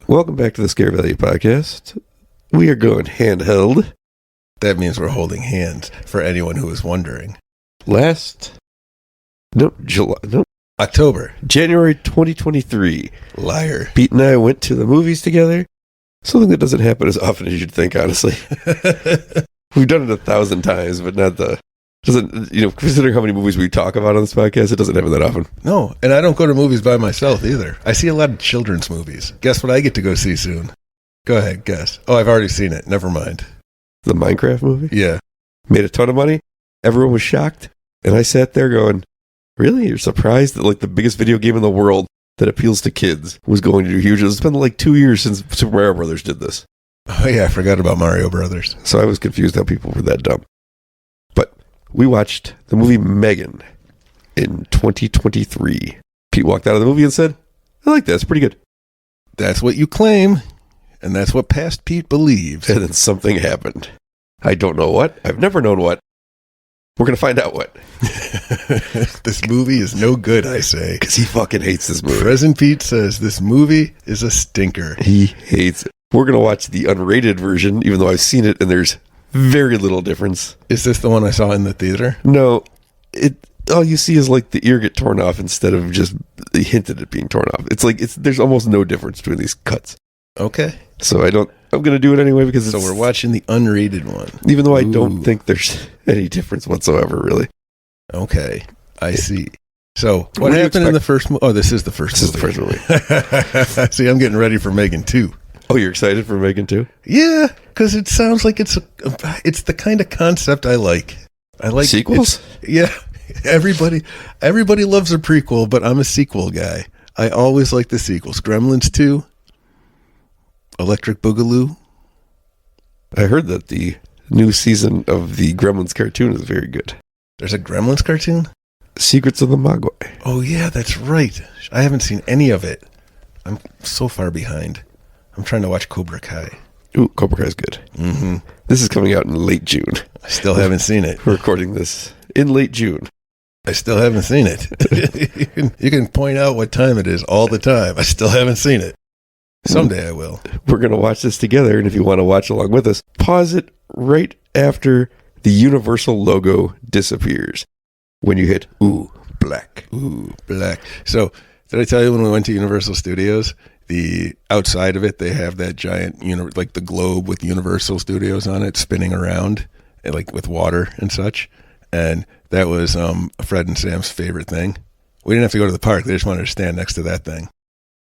Welcome back to the Scare Value Podcast. We are going handheld. That means we're holding hands, for anyone who is wondering. October. January 2023. Liar. Pete and I went to the movies together. Something that doesn't happen as often as you'd think, honestly. We've done it 1,000 times, but considering how many movies we talk about on this podcast, it doesn't happen that often. No, and I don't go to movies by myself either. I see a lot of children's movies. Guess what I get to go see soon? Go ahead, guess. Oh, I've already seen it. Never mind. The Minecraft movie? Yeah. Made a ton of money. Everyone was shocked. And I sat there going, really? You're surprised that the biggest video game in the world that appeals to kids was going to do huge? It's been 2 years since Super Mario Brothers did this. Oh yeah, I forgot about Mario Brothers. So I was confused how people were that dumb. But we watched the movie M3GAN in 2023. Pete walked out of the movie and said, I like that. It's pretty good. That's what you claim, and that's what past Pete believes. And then something happened. I don't know what. I've never known what. We're going to find out what. This movie is no good, I say. Because he fucking hates this movie. Present Pete says this movie is a stinker. He hates it. We're going to watch the unrated version, even though I've seen it, and there's very little difference. Is this the one I saw in the theater? No. All you see is the ear get torn off instead of just hinted at being torn off. There's almost no difference between these cuts. Okay. So I'm going to do it anyway because So we're watching the unrated one. Even though I don't think there's any difference whatsoever, really. Okay. I see. So what happened in the first movie? Oh, this is the first movie. This is the first movie. See, I'm getting ready for M3GAN 2. Oh, you're excited for M3GAN 2? Yeah, because it sounds like it's the kind of concept I like. I like sequels. Yeah, everybody loves a prequel, but I'm a sequel guy. I always like the sequels. Gremlins 2, Electric Boogaloo. I heard that the new season of the Gremlins cartoon is very good. There's a Gremlins cartoon? Secrets of the Mogwai. Oh yeah, that's right. I haven't seen any of it. I'm so far behind. I'm trying to watch Cobra Kai. Ooh, Cobra Kai's good. Mm-hmm. This is coming out in late June. I still haven't seen it. We're recording this in late June. I still haven't seen it. You can point out what time it is all the time. I still haven't seen it. Someday I will. We're going to watch this together, and if you want to watch along with us, pause it right after the Universal logo disappears. When you hit, ooh, black. Ooh, black. So, did I tell you when we went to Universal Studios, the outside of it, they have that giant, the globe with Universal Studios on it spinning around, and with water and such. And that was Fred and Sam's favorite thing. We didn't have to go to the park. They just wanted to stand next to that thing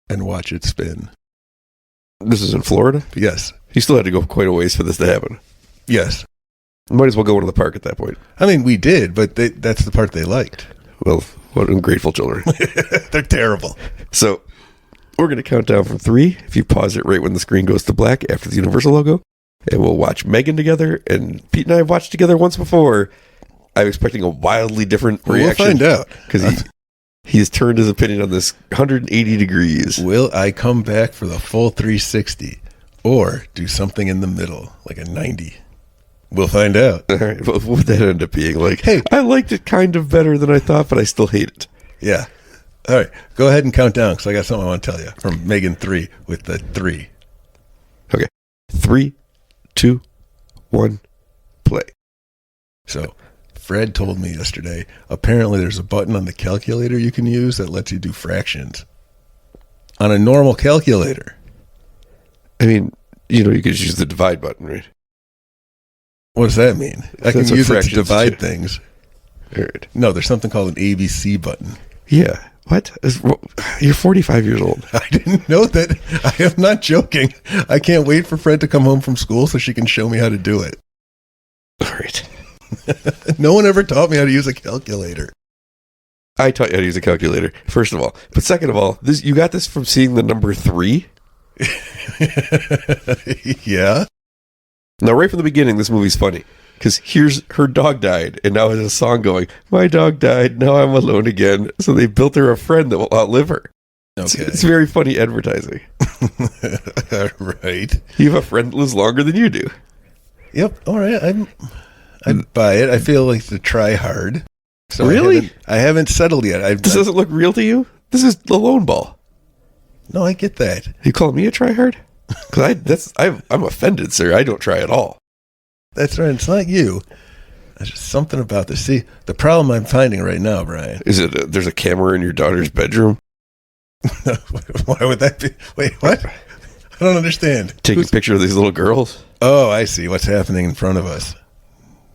and watch it spin. This is in Florida? Yes. You still had to go quite a ways for this to happen. Yes. Might as well go into the park at that point. I mean, we did, but that's the part they liked. Well, what ungrateful children. They're terrible. So, we're going to count down from 3. If you pause it right when the screen goes to black after the Universal logo, and we'll watch M3GAN together. And Pete and I have watched together once before. I'm expecting a wildly different reaction. We'll find out. Because he's turned his opinion on this 180 degrees. Will I come back for the full 360 or do something in the middle, like a 90? We'll find out. All right. What would that end up being? Hey, I liked it kind of better than I thought, but I still hate it. Yeah. All right. Go ahead and count down because I got something I want to tell you from M3GAN 3 with the 3. Okay. 3, 2, 1, play. So, Fred told me yesterday, apparently there's a button on the calculator you can use that lets you do fractions. On a normal calculator. I mean, you could just use the divide button, right? What does that mean? I can use it to divide things. Right. No, there's something called an ABC button. Yeah. What? You're 45 years old. I didn't know that. I am not joking. I can't wait for Fred to come home from school so she can show me how to do it. All right. No one ever taught me how to use a calculator. I taught you how to use a calculator, first of all. But second of all, you got this from seeing the number 3? Yeah. Now, right from the beginning, this movie's funny. Because here's her dog died, and now there's a song going, my dog died, now I'm alone again. So they built her a friend that will outlive her. Okay. It's very funny advertising. Right. You have a friend that lives longer than you do. Yep. All right. I'd buy it. I feel like to try hard. So really? I haven't settled yet. This doesn't look real to you? This is the lone ball. No, I get that. You call me a tryhard? Because I'm offended, sir. I don't try at all. That's right. It's not you. There's just something about this. See, the problem I'm finding right now, Brian. Is it there's a camera in your daughter's bedroom? Why would that be? Wait, what? I don't understand. Taking a picture of these little girls? Oh, I see what's happening in front of us.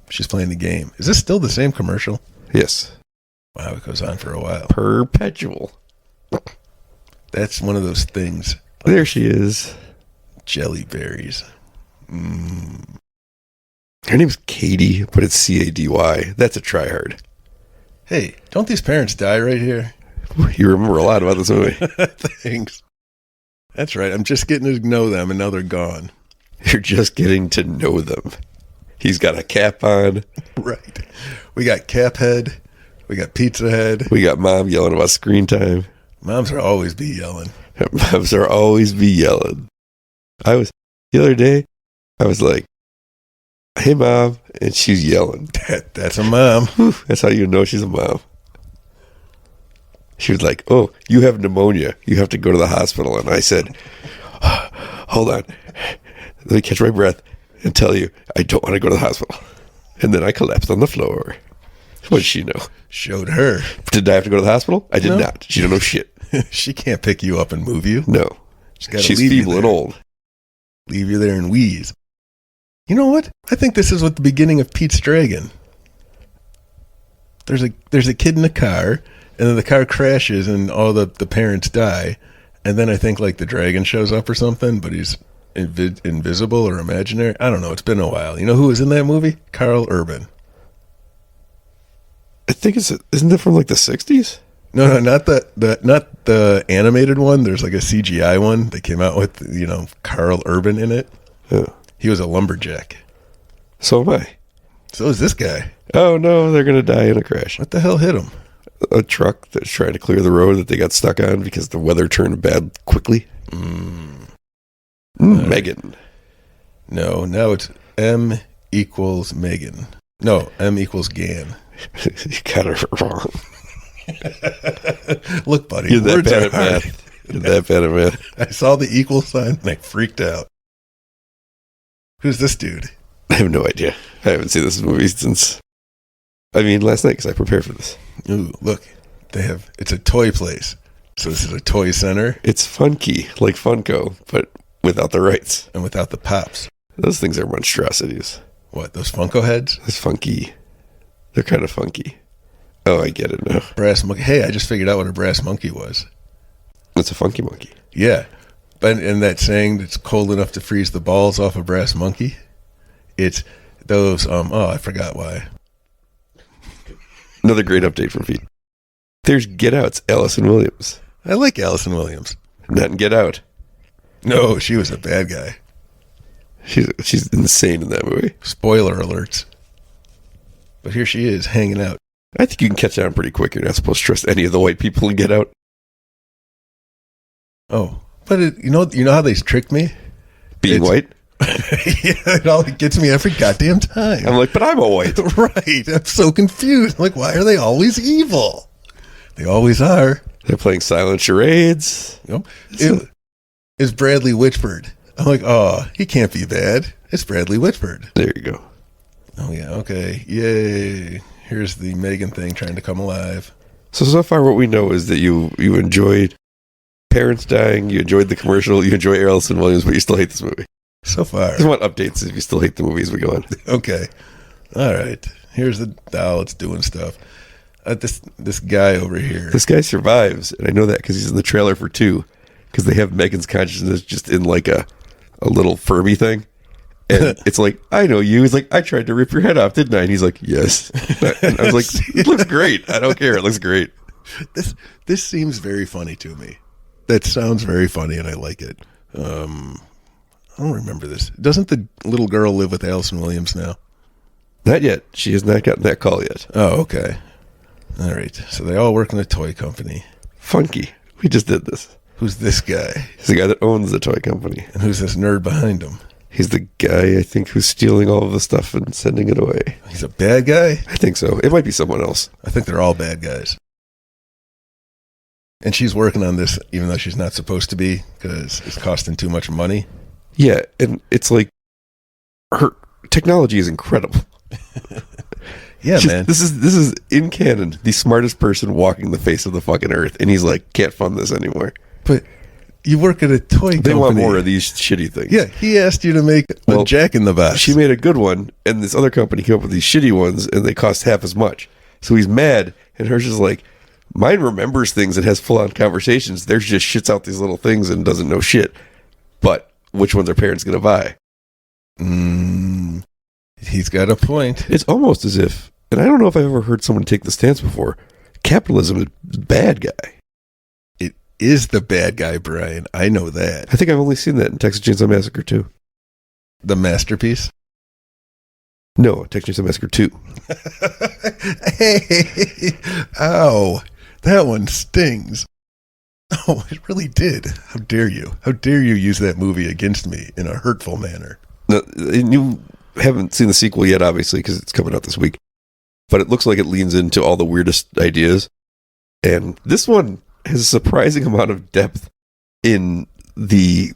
She's playing the game. Is this still the same commercial? Yes. Wow, it goes on for a while. Perpetual. That's one of those things. There she is. Jelly berries. Her name's Katie, but it's C-A-D-Y. That's a tryhard. Hey, don't these parents die right here? You remember a lot about this movie. Thanks. That's right. I'm just getting to know them, and now they're gone. You're just getting to know them. He's got a cap on. Right. We got Cap Head. We got Pizza Head. We got Mom yelling about screen time. Moms will always be yelling. Moms are always be yelling. The other day, I was like, hey, Mom. And she's yelling. That's a mom. Whew, that's how you know she's a mom. She was like, oh, you have pneumonia. You have to go to the hospital. And I said, hold on. Let me catch my breath and tell you, I don't want to go to the hospital. And then I collapsed on the floor. What did she know? Showed her. Did I have to go to the hospital? I did not. She don't know shit. She can't pick you up and move you. No. She's feeble and old. Leave you there and wheeze. You know what? I think this is what the beginning of Pete's Dragon. There's a kid in a car, and then the car crashes, and all the parents die. And then I think like the dragon shows up or something, but he's invisible or imaginary. I don't know. It's been a while. You know who was in that movie? Carl Urban. I think isn't it from like the 60s? No, not the animated one. There's like a CGI one that came out with, Carl Urban in it. Yeah. He was a lumberjack. So am I. So is this guy. Oh no, they're going to die in a crash. What the hell hit him? A truck that's trying to clear the road that they got stuck on because the weather turned bad quickly. M3GAN. No, now it's M equals M3GAN. No, M equals GAN. You got it wrong. Look, buddy, You're that words bad are at hard. math. You're that bad at math. I saw the equal sign and I freaked out. Who's this dude? I have no idea. I haven't seen this movie since, last night because I prepared for this. Ooh, look, it's a toy place. So this is a toy center. It's funky, like Funko, but without the rights. And without the pops. Those things are monstrosities. What, those Funko heads? It's funky. They're kind of funky. Oh, I get it now. Brass monkey. Hey, I just figured out what a brass monkey was. It's a funky monkey. Yeah. But in that saying, it's cold enough to freeze the balls off a brass monkey. It's those, I forgot why. Another great update from Pete. There's Get Out's Allison Williams. I like Allison Williams. Not in Get Out. No, she was a bad guy. She's insane in that movie. Spoiler alerts. But here she is, hanging out. I think you can catch on pretty quick. You're not supposed to trust any of the white people in Get Out. Oh, but you know how they tricked me? Being white? Yeah, it all gets me every goddamn time. I'm like, but I'm a white. Right. I'm so confused. I'm like, why are they always evil? They always are. They're playing silent charades. Yep. It's Bradley Whitford. I'm like, oh, he can't be bad. It's Bradley Whitford. There you go. Oh, yeah. Okay. Yay. Here's the M3GAN thing trying to come alive. So far what we know is that you enjoyed parents dying, you enjoyed the commercial, you enjoy Allison Williams, but you still hate this movie. So far. I just want updates if you still hate the movie as we go on. Okay. All right. Here's the doll. It's doing stuff. This guy over here. This guy survives, and I know that because he's in the trailer for 2, because they have M3GAN's consciousness just in like a little Furby thing. And it's like, I know you. He's like, I tried to rip your head off, didn't I? And he's like, yes. And I was like, it looks great. I don't care. It looks great. This seems very funny to me. That sounds very funny, and I like it. I don't remember this. Doesn't the little girl live with Allison Williams now? Not yet. She has not gotten that call yet. Oh, okay. All right. So they all work in a toy company. Funky. We just did this. Who's this guy? He's the guy that owns the toy company. And who's this nerd behind him? He's the guy, I think, who's stealing all of the stuff and sending it away. He's a bad guy? I think so. It might be someone else. I think they're all bad guys. And she's working on this even though she's not supposed to be because it's costing too much money. Yeah, and it's like her technology is incredible. Yeah, man. This is in canon the smartest person walking the face of the fucking earth, and he's like, can't fund this anymore. But you work at a toy company. They want more of these shitty things. Yeah, he asked you to make a Jack in the Box. She made a good one, and this other company came up with these shitty ones, and they cost half as much. So he's mad, and hers is like, mine remembers things and has full-on conversations. Theirs just shits out these little things and doesn't know shit. But which one's our parents going to buy? He's got a point. It's almost as if, and I don't know if I've ever heard someone take the stance before, capitalism is the bad guy. It is the bad guy, Brian. I know that. I think I've only seen that in Texas Chainsaw Massacre 2. The masterpiece? No, Texas Chainsaw Massacre 2. Hey, ow. That one stings. Oh, it really did. How dare you? How dare you use that movie against me in a hurtful manner? No, and you haven't seen the sequel yet, obviously, because it's coming out this week. But it looks like it leans into all the weirdest ideas. And this one has a surprising amount of depth in the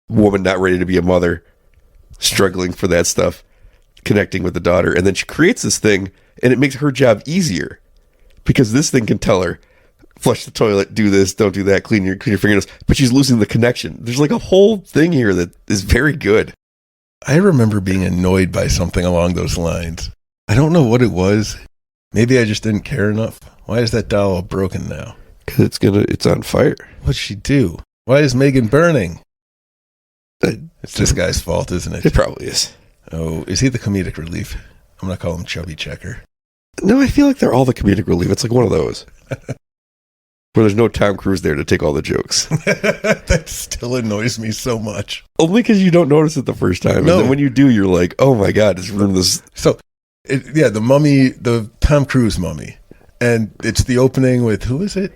woman not ready to be a mother, struggling for that stuff, connecting with the daughter. And then she creates this thing, and it makes her job easier. Because this thing can tell her, flush the toilet, do this, don't do that, clean your fingernails. But she's losing the connection. There's like a whole thing here that is very good. I remember being annoyed by something along those lines. I don't know what it was. Maybe I just didn't care enough. Why is that doll all broken now? Because it's on fire. What'd she do? Why is M3GAN burning? It's this guy's fault, isn't it? It probably is. Oh, is he the comedic relief? I'm going to call him Chubby Checker. No, I feel like they're all the comedic relief. It's like one of those. Where there's no Tom Cruise there to take all the jokes. That still annoys me so much. Only because you don't notice it the first time. No. And then when you do, you're like, oh my God, it's ruined this. So, the mummy, the Tom Cruise mummy. And it's the opening with, who is it?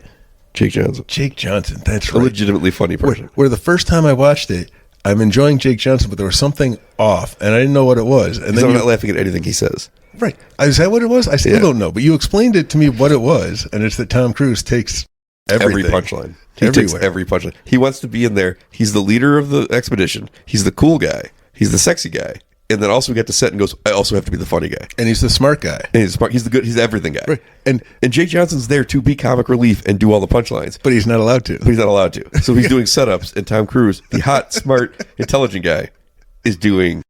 Jake Johnson. Jake Johnson, that's a right. Legitimately funny person. Where the first time I watched it, I'm enjoying Jake Johnson, but there was something off, and I didn't know what it was. And then I'm not laughing at anything he says. Right. Is that what it was? I still don't know, but you explained it to me what it was, and it's that Tom Cruise takes everything. Every punchline. He takes every punchline. He wants to be in there. He's the leader of the expedition. He's the cool guy. He's the sexy guy. And then also we get to set and goes, I also have to be the funny guy. And he's the smart guy. And he's smart. He's the good. He's the everything guy. Right. And Jake Johnson's there to be comic relief and do all the punchlines. But he's not allowed to. So he's doing setups, and Tom Cruise, the hot, smart, intelligent guy, is doing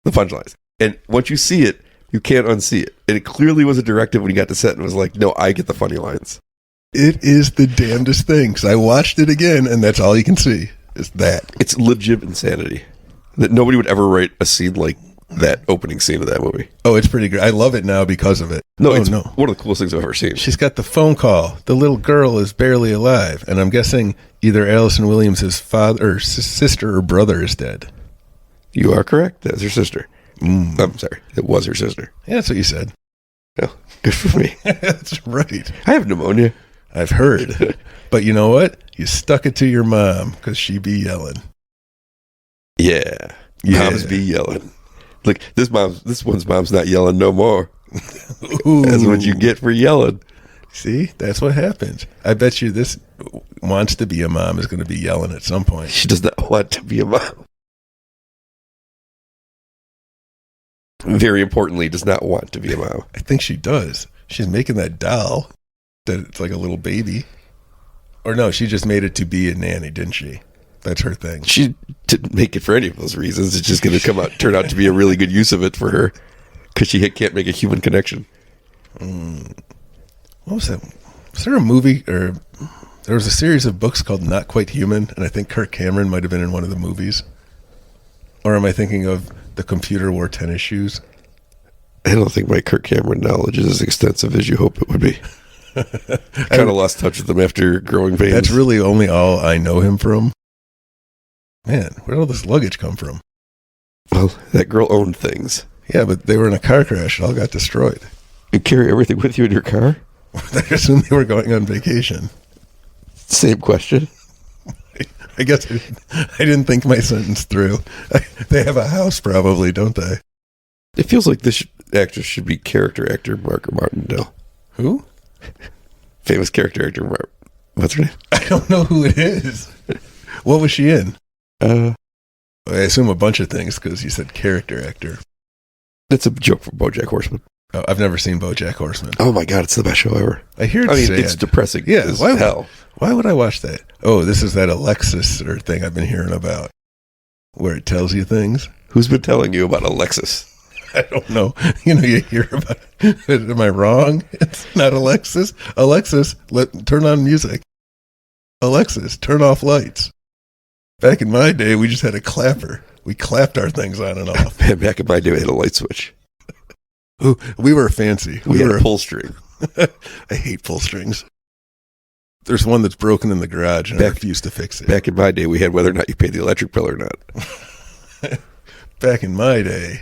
the punchlines. And once you see it, you can't unsee it. And it clearly was a directive when he got to set and was like, no, I get the funny lines. It is the damnedest thing. Because I watched it again, and that's all you can see is that. It's legit insanity. That nobody would ever write a scene like that opening scene of that movie. Oh, it's pretty great. I love it now because of it. It's one of the coolest things I've ever seen. She's got the phone call. The little girl is barely alive. And I'm guessing either Allison Williams' father or sister or brother is dead. You are correct. That's her sister. I'm sorry. It was her sister. Yeah, that's what you said. Oh, good for me. That's right. I have pneumonia. I've heard. But you know what? You stuck it to your mom because she be yelling. Yeah. Moms be yelling. Like, this one's mom's not yelling no more. That's what you get for yelling. See? That's what happens. I bet you this wants to be a mom is going to be yelling at some point. She does not want to be a mom. Very importantly, does not want to be a mom. I think she does. She's making that doll that it's like a little baby. Or no, she just made it to be a nanny, didn't she? That's her thing. She didn't make it for any of those reasons. It's just going to turn out to be a really good use of it for her because she can't make a human connection. What was that? Was there a movie or there was a series of books called Not Quite Human, and I think Kirk Cameron might have been in one of the movies. Or am I thinking of The Computer Wore Tennis Shoes? I don't think my Kirk Cameron knowledge is as extensive as you hope it would be. Kind of lost touch with them after Growing Pains. That's really only all I know him from. Man, where did all this luggage come from? Well, that girl owned things. Yeah, but they were in a car crash. It all got destroyed. You carry everything with you in your car? I assume they were going on vacation. Same question. I guess I didn't think my sentence through. They have a house probably, don't they? It feels like this actor should be character actor Mark Martindale. Who? Famous character actor What's her name? I don't know who it is. What was she in? I assume a bunch of things because you said character actor. It's a joke from BoJack Horseman. Oh, I've never seen BoJack Horseman. Oh my god, it's the best show ever. I hear it's sad. It's depressing. Yeah, as why hell. Why would I watch that? Oh, this is that Alexis or thing I've been hearing about, where it tells you things. Who's been telling you about Alexis? I don't know. You hear about it. Am I wrong? It's not Alexis. Alexis, turn on music. Alexis, turn off lights. Back in my day, we just had a clapper. We clapped our things on and off. Back in my day, we had a light switch. Ooh, we were fancy. We had a pull string. I hate pull strings. There's one that's broken in the garage, and I refuse to fix it. Back in my day, we had whether or not you paid the electric bill or not. Back in my day,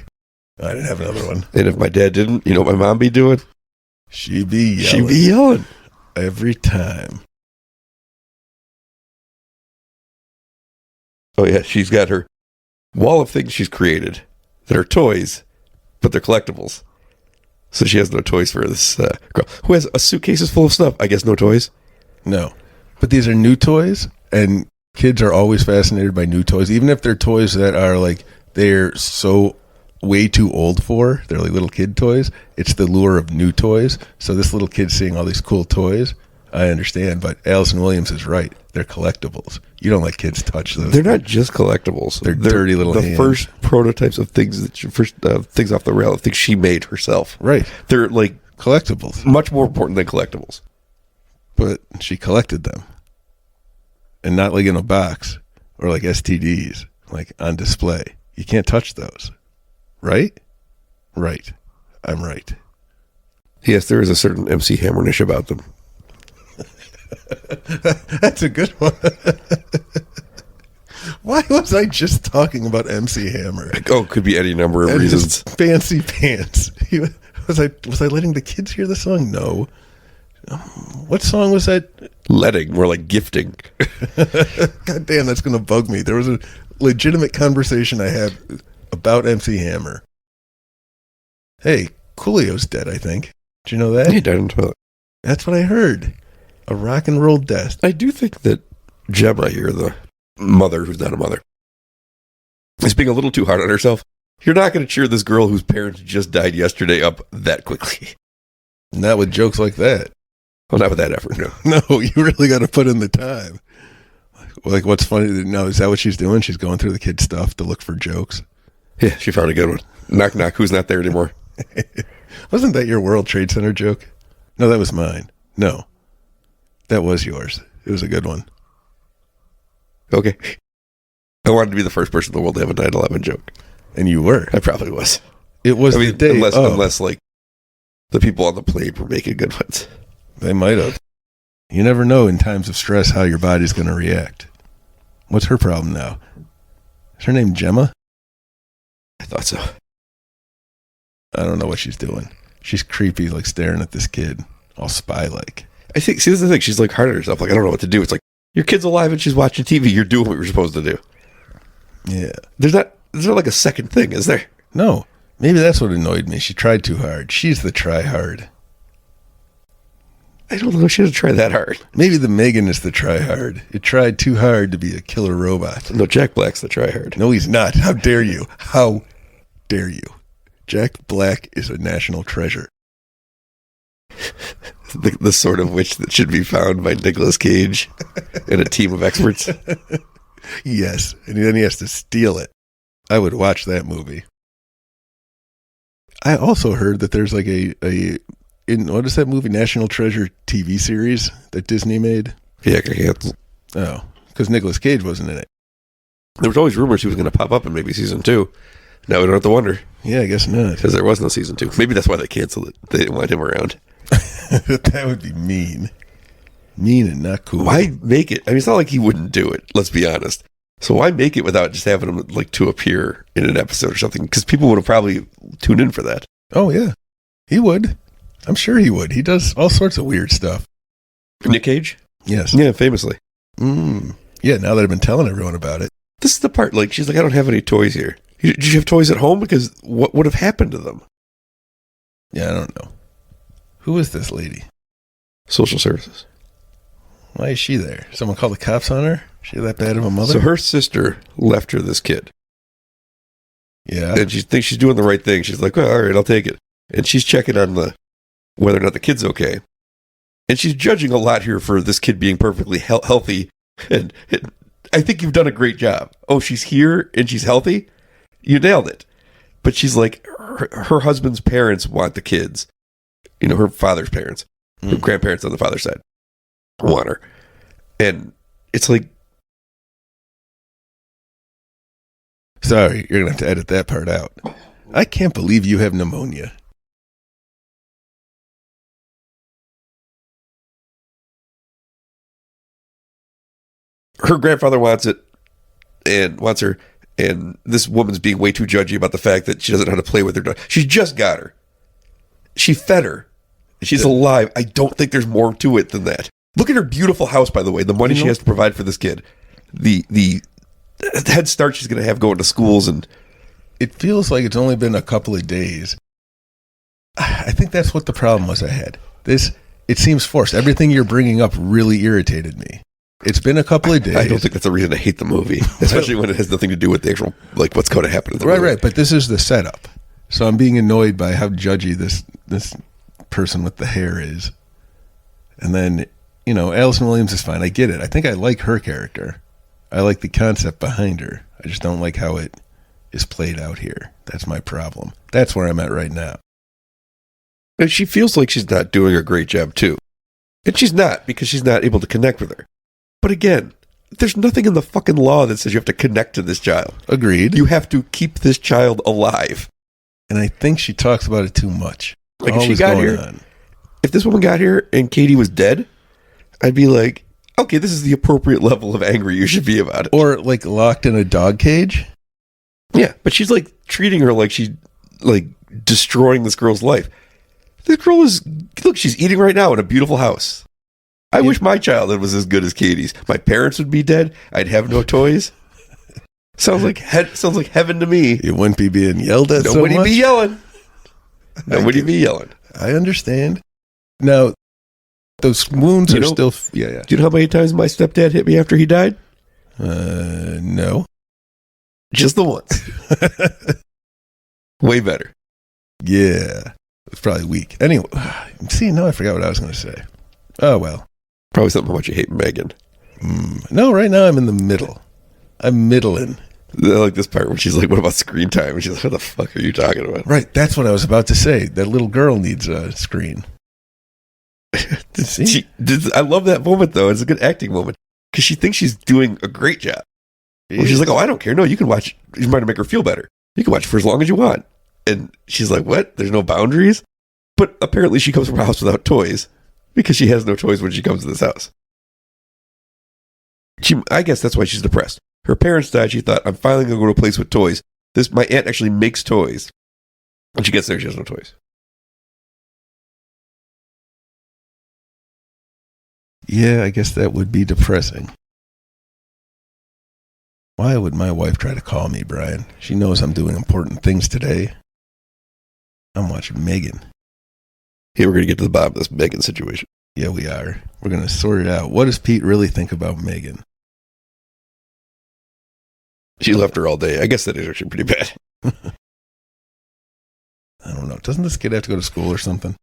I didn't have another one. And if my dad didn't, you know what my mom be doing? She'd be yelling. She'd be yelling. Every time. Oh, yeah. She's got her wall of things she's created that are toys, but they're collectibles. So she has no toys for this girl who has a suitcases full of stuff. I guess no toys? No. But these are new toys, and kids are always fascinated by new toys, even if they're toys that are like, they're so way too old for. They're like little kid toys. It's the lure of new toys. So this little kid's seeing all these cool toys. I understand, but Allison Williams is right. They're collectibles. You don't let kids touch those. They're not just collectibles. They're dirty little hands. First prototypes of things things off the rail, things she made herself. Right. They're like collectibles. Much more important than collectibles. But she collected them. And not like in a box or like STDs, like on display. You can't touch those. Right? Right. I'm right. Yes, there is a certain MC Hammer-nish about them. That's a good one. Why was I just talking about MC Hammer? Oh, could be any number of and reasons. Fancy pants. Was I letting the kids hear the song? No. What song was that? Letting, more like gifting. God damn, that's going to bug me. There was a legitimate conversation I had about MC Hammer. Hey, Coolio's dead, I think. Did you know that? He died in the toilet. That's what I heard. A rock and roll death. I do think that Gemma here, the mother who's not a mother, is being a little too hard on herself. You're not going to cheer this girl whose parents just died yesterday up that quickly. Not with jokes like that. Well, not with that effort, no. No, you really got to put in the time. Like, what's funny? No, is that what she's doing? She's going through the kid stuff to look for jokes. Yeah, she found a good one. Knock, knock. Who's not there anymore? Wasn't that your World Trade Center joke? No, that was mine. No, that was yours. It was a good one. Okay. I wanted to be the first person in the world to have a 9/11 joke. And you were. I probably was. It was the day. Unless, like, the people on the plane were making good ones. They might have. You never know in times of stress how your body's going to react. What's her problem now? Is her name Gemma? I thought so. I don't know what she's doing. She's creepy, like staring at this kid, all spy-like. I think, see, this is the thing. She's like hard on herself. Like, I don't know what to do. It's like, your kid's alive and she's watching TV. You're doing what you're supposed to do. Yeah. There's not like a second thing, is there? No. Maybe that's what annoyed me. She tried too hard. She's the try-hard. I don't know. She doesn't try that hard. Maybe the M3GAN is the try-hard. It tried too hard to be a killer robot. No, Jack Black's the try hard. No, he's not. How dare you? How dare you? Jack Black is a national treasure. the sort of witch that should be found by Nicolas Cage and a team of experts. Yes, and then he has to steal it. I would watch that movie. I also heard that there's like what is that movie, National Treasure TV series that Disney made? Yeah, I can't. Oh, because Nicolas Cage wasn't in it. There was always rumors he was going to pop up in maybe season 2. Now we don't have to wonder. Yeah, I guess not. Because there was no season 2. Maybe that's why they canceled it. They didn't want him around. That would be mean. Mean and not cool. Why make it? I mean, it's not like he wouldn't do it. Let's be honest. So why make it without just having him like to appear in an episode or something? Because people would have probably tuned in for that. Oh, yeah. He would. I'm sure he would. He does all sorts of weird stuff. Nick Cage? Yes. Yeah, famously. Yeah, now that I've been telling everyone about it. This is the part, like, she's like, I don't have any toys here. Did you have toys at home? Because what would have happened to them? Yeah, I don't know. Who is this lady? Social services. Why is she there? Someone called the cops on her? She that bad of a mother? So her sister left her this kid. Yeah. And she thinks she's doing the right thing. She's like, well, all right, I'll take it. And she's checking on whether or not the kid's okay. And she's judging a lot here for this kid being perfectly healthy. And I think you've done a great job. Oh, she's here and she's healthy? You nailed it. But she's like, her husband's parents want the kids. You know, her father's parents. Her grandparents on the father's side want her. And it's like... Sorry, you're going to have to edit that part out. I can't believe you have pneumonia. Her grandfather wants it and wants her, and this woman's being way too judgy about the fact that she doesn't know how to play with her daughter. She just got her. She fed her. She's alive. I don't think there's more to it than that. Look at her beautiful house, by the way. The money she has to provide for this kid. The head start she's going to have going to schools. And it feels like it's only been a couple of days. I think that's what the problem was I had. It seems forced. Everything you're bringing up really irritated me. It's been a couple of days. I don't think that's a reason to hate the movie, especially when it has nothing to do with the actual, like, what's going to happen in the movie. Right. But this is the setup. So I'm being annoyed by how judgy this person with the hair is. And then, you know, Allison Williams is fine. I get it. I think I like her character. I like the concept behind her. I just don't like how it is played out here. That's my problem. That's where I'm at right now. And she feels like she's not doing a great job, too. And she's not, because she's not able to connect with her. But again, there's nothing in the fucking law that says you have to connect to this child. Agreed. You have to keep this child alive. And I think she talks about it too much. Like, if she got here, if this woman got here and Katie was dead, I'd be like, okay, this is the appropriate level of angry you should be about it. Or, like, locked in a dog cage. Yeah, but she's, like, treating her like she's, like, destroying this girl's life. This girl is, look, she's eating right now in a beautiful house. I wish my childhood was as good as Katie's. My parents would be dead. I'd have no toys. Sounds like heaven to me. You wouldn't be being yelled at so much. Nobody be yelling. Nobody be yelling. I understand. Now, those wounds are still... Yeah. Do you know how many times my stepdad hit me after he died? No. Just the once. Way better. Yeah. It's probably weak. Anyway, see, now I forgot what I was going to say. Oh, well. Probably something about you hate Megan. No, right now I'm in the middle. I'm middling. I like this part where she's like, what about screen time? And she's like, what the fuck are you talking about? Right, that's what I was about to say. That little girl needs a screen. I love that moment, though. It's a good acting moment. Because she thinks she's doing a great job. Well, she's like, oh, I don't care. No, you can watch. You're trying to make her feel better. You can watch for as long as you want. And she's like, what? There's no boundaries? But apparently she comes from a house without toys. Because she has no toys when she comes to this house. I guess that's why she's depressed. Her parents died. She thought, I'm finally going to go to a place with toys. My aunt actually makes toys. When she gets there, she has no toys. Yeah, I guess that would be depressing. Why would my wife try to call me, Brian? She knows I'm doing important things today. I'm watching M3GAN. Hey, we're going to get to the bottom of this M3GAN situation. Yeah, we are. We're going to sort it out. What does Pete really think about M3GAN? She left her all day. I guess that is actually pretty bad. I don't know. Doesn't this kid have to go to school or something?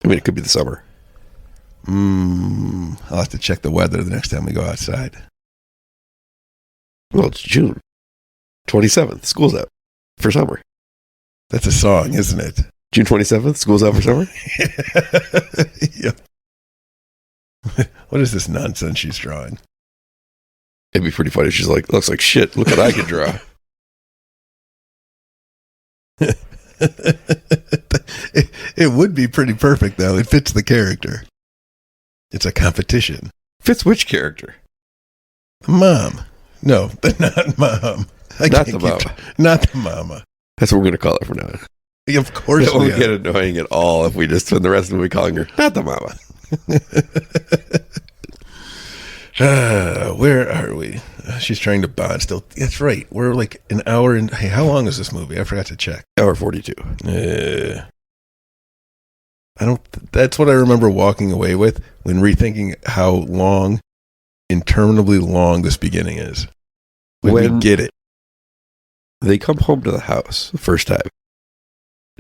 I mean, it could be the summer. I'll have to check the weather the next time we go outside. Well, it's June 27th. School's out for summer. That's a song, isn't it? June 27th, school's out for summer? Yep. What is this nonsense she's drawing? It'd be pretty funny. She's like, looks like shit. Look what I can draw. It would be pretty perfect, though. It fits the character. It's a competition. Fits which character? Mom. No, not mom. Not the mama. Not the mama. That's what we're going to call it from now on. Of course That won't get annoying at all if we just spend the rest of the week calling her, not the mama. Where are we? She's trying to bond still. That's right. We're like an hour in. Hey, how long is this movie? I forgot to check. Hour 42. That's what I remember walking away with when rethinking how long, interminably long this beginning is. When we get it. They come home to the house the first time.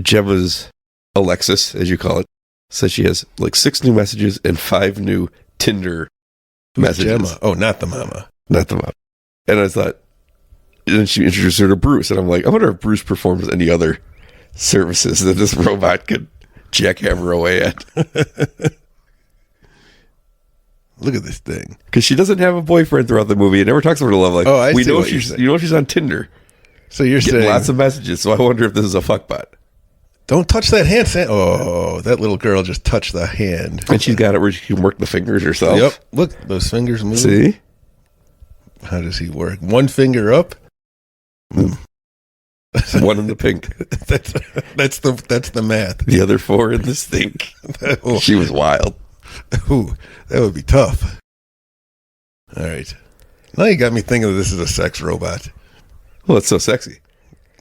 Gemma's Alexis, as you call it, says she has like 6 new messages and 5 new Tinder messages. Gemma? Oh, not the mama. Not the mom. And I thought, and then she introduced her to Bruce, and I'm like, I wonder if Bruce performs any other services that this robot could jackhammer away at. Look at this thing. Because she doesn't have a boyfriend throughout the movie. It never talks about her love life. Oh, I see know what she's you're saying. she's on Tinder. So you're Getting saying lots of messages. So I wonder if this is a fuckbot. don't touch that hand. Oh, that little girl just touched the hand. And she's got it where she can work the fingers herself. Yep. Look, those fingers move. See? How does he work? One finger up. One in the pink. That's the math. The other 4 in the stink. Oh. She was wild. Ooh, that would be tough. All right. Now you got me thinking that this is a sex robot. Well, it's so sexy.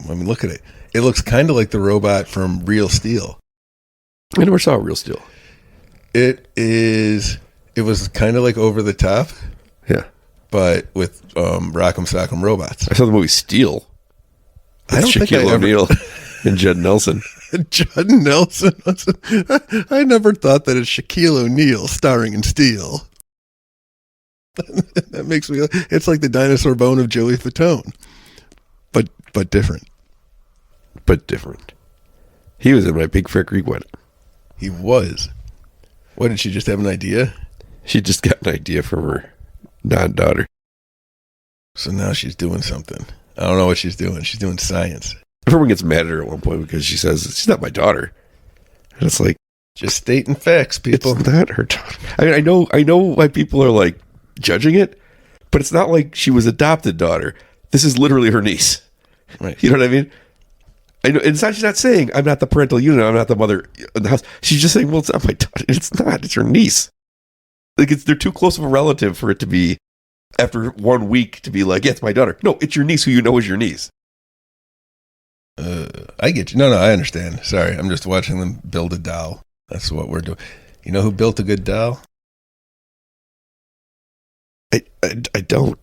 I mean, look at it. It looks kind of like the robot from Real Steel. I never saw Real Steel. It was kind of like Over the Top, Yeah. but with Rock'em Sock'em robots. I saw the movie Steel. I don't think Shaquille O'Neal and Judd Nelson. Judd Nelson. I never thought that it's Shaquille O'Neal starring in Steel. That makes me. It's like the dinosaur bone of Joey Fatone, but different. But different. He was in my Big Fat Greek wedding. He was. What, did she just have an idea? She just got an idea from her non-daughter. So now she's doing something. I don't know what she's doing. She's doing science. Everyone gets mad at her at one point because she says, she's not my daughter. And it's like, Just stating facts, people. it's not her daughter. I mean, I know why people are like judging it, but it's not like she was adopted daughter. This is literally her niece. Right. You know what I mean? I know, it's not, she's not saying, I'm not the parental unit, I'm not the mother in the house. She's just saying, well, it's not my daughter. It's not. It's her niece. Like, they're too close of a relative for it to be, after 1 week, to be like, yeah, it's my daughter. No, it's your niece who you know is your niece. I get you. No, I understand. Sorry, I'm just watching them build a doll. That's what we're doing. You know who built a good doll? I don't.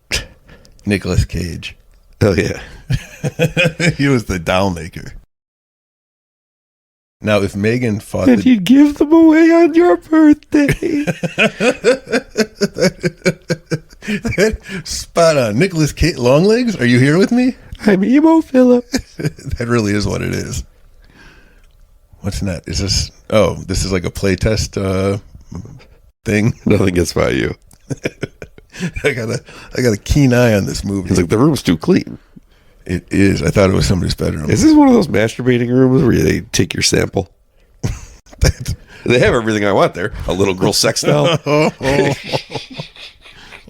Nicolas Cage. Oh, yeah. He was the doll maker. Now, if Megan fought And you give them away on your birthday. Spot on. Nicolas Cage. Longlegs, are you here with me? I'm Emo Philip. That really is what it is. What's that? Is this? Oh, this is like a playtest thing. Nothing gets by you. I got a keen eye on this movie. It's like, the room's too clean. It is. I thought it was somebody's bedroom. Is this one of those masturbating rooms where they take your sample? They have everything I want there. A little girl sex doll.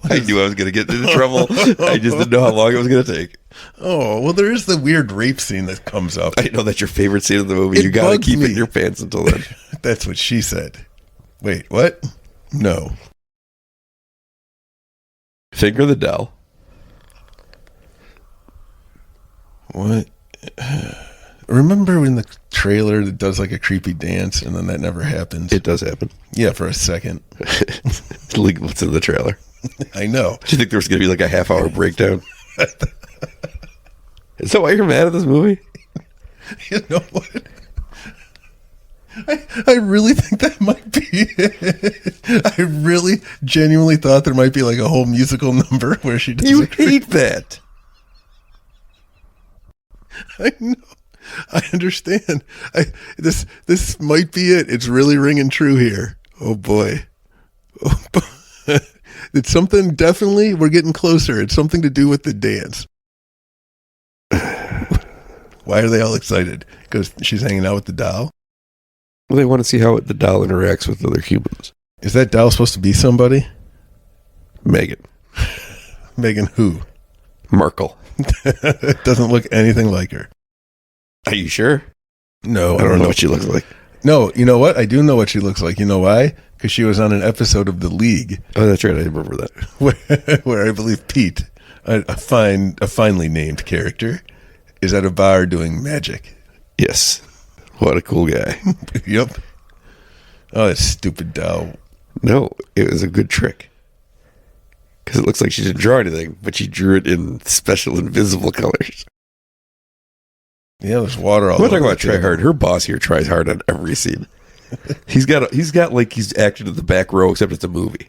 I knew I was going to get into trouble. I just didn't know how long it was going to take. Oh, well, there is the weird rape scene that comes up. I know that's your favorite scene of the movie. It You got to bugs keep it me. in your pants until then. That's what she said. Wait, what? No. Finger the doll. What? Remember in the trailer that does like a creepy dance and then that never happens? It does happen. Yeah, for a second. Like what's in the trailer. I know. Do you think there was going to be like a half-hour breakdown? Is that why you're mad at this movie? You know what? I really think that might be it. I really genuinely thought there might be like a whole musical number where she does You hate that. I know. I understand. This might be it. It's really ringing true here. Oh boy. It's something, definitely we're getting closer. It's something to do with the dance. Why are they all excited? Because she's hanging out with the doll? Well, they want to see how the doll interacts with other humans. Is that doll supposed to be somebody? Megan. Megan who? Markle. It doesn't look anything like her. Are you sure? No, I don't know what she looks like. No, you know what? I do know what she looks like. You know why? Because she was on an episode of The League. Oh, that's right. I remember that. Where I believe Pete, a finely named character, is at a bar doing magic. Yes. What a cool guy. Yep. Oh, that stupid doll. No, it was a good trick. Because it looks like she didn't draw anything, but she drew it in special invisible colors. Yeah, there's water all We're over. talking about try hard. Her boss here tries hard on every scene. He's got like he's acting in the back row, except it's a movie.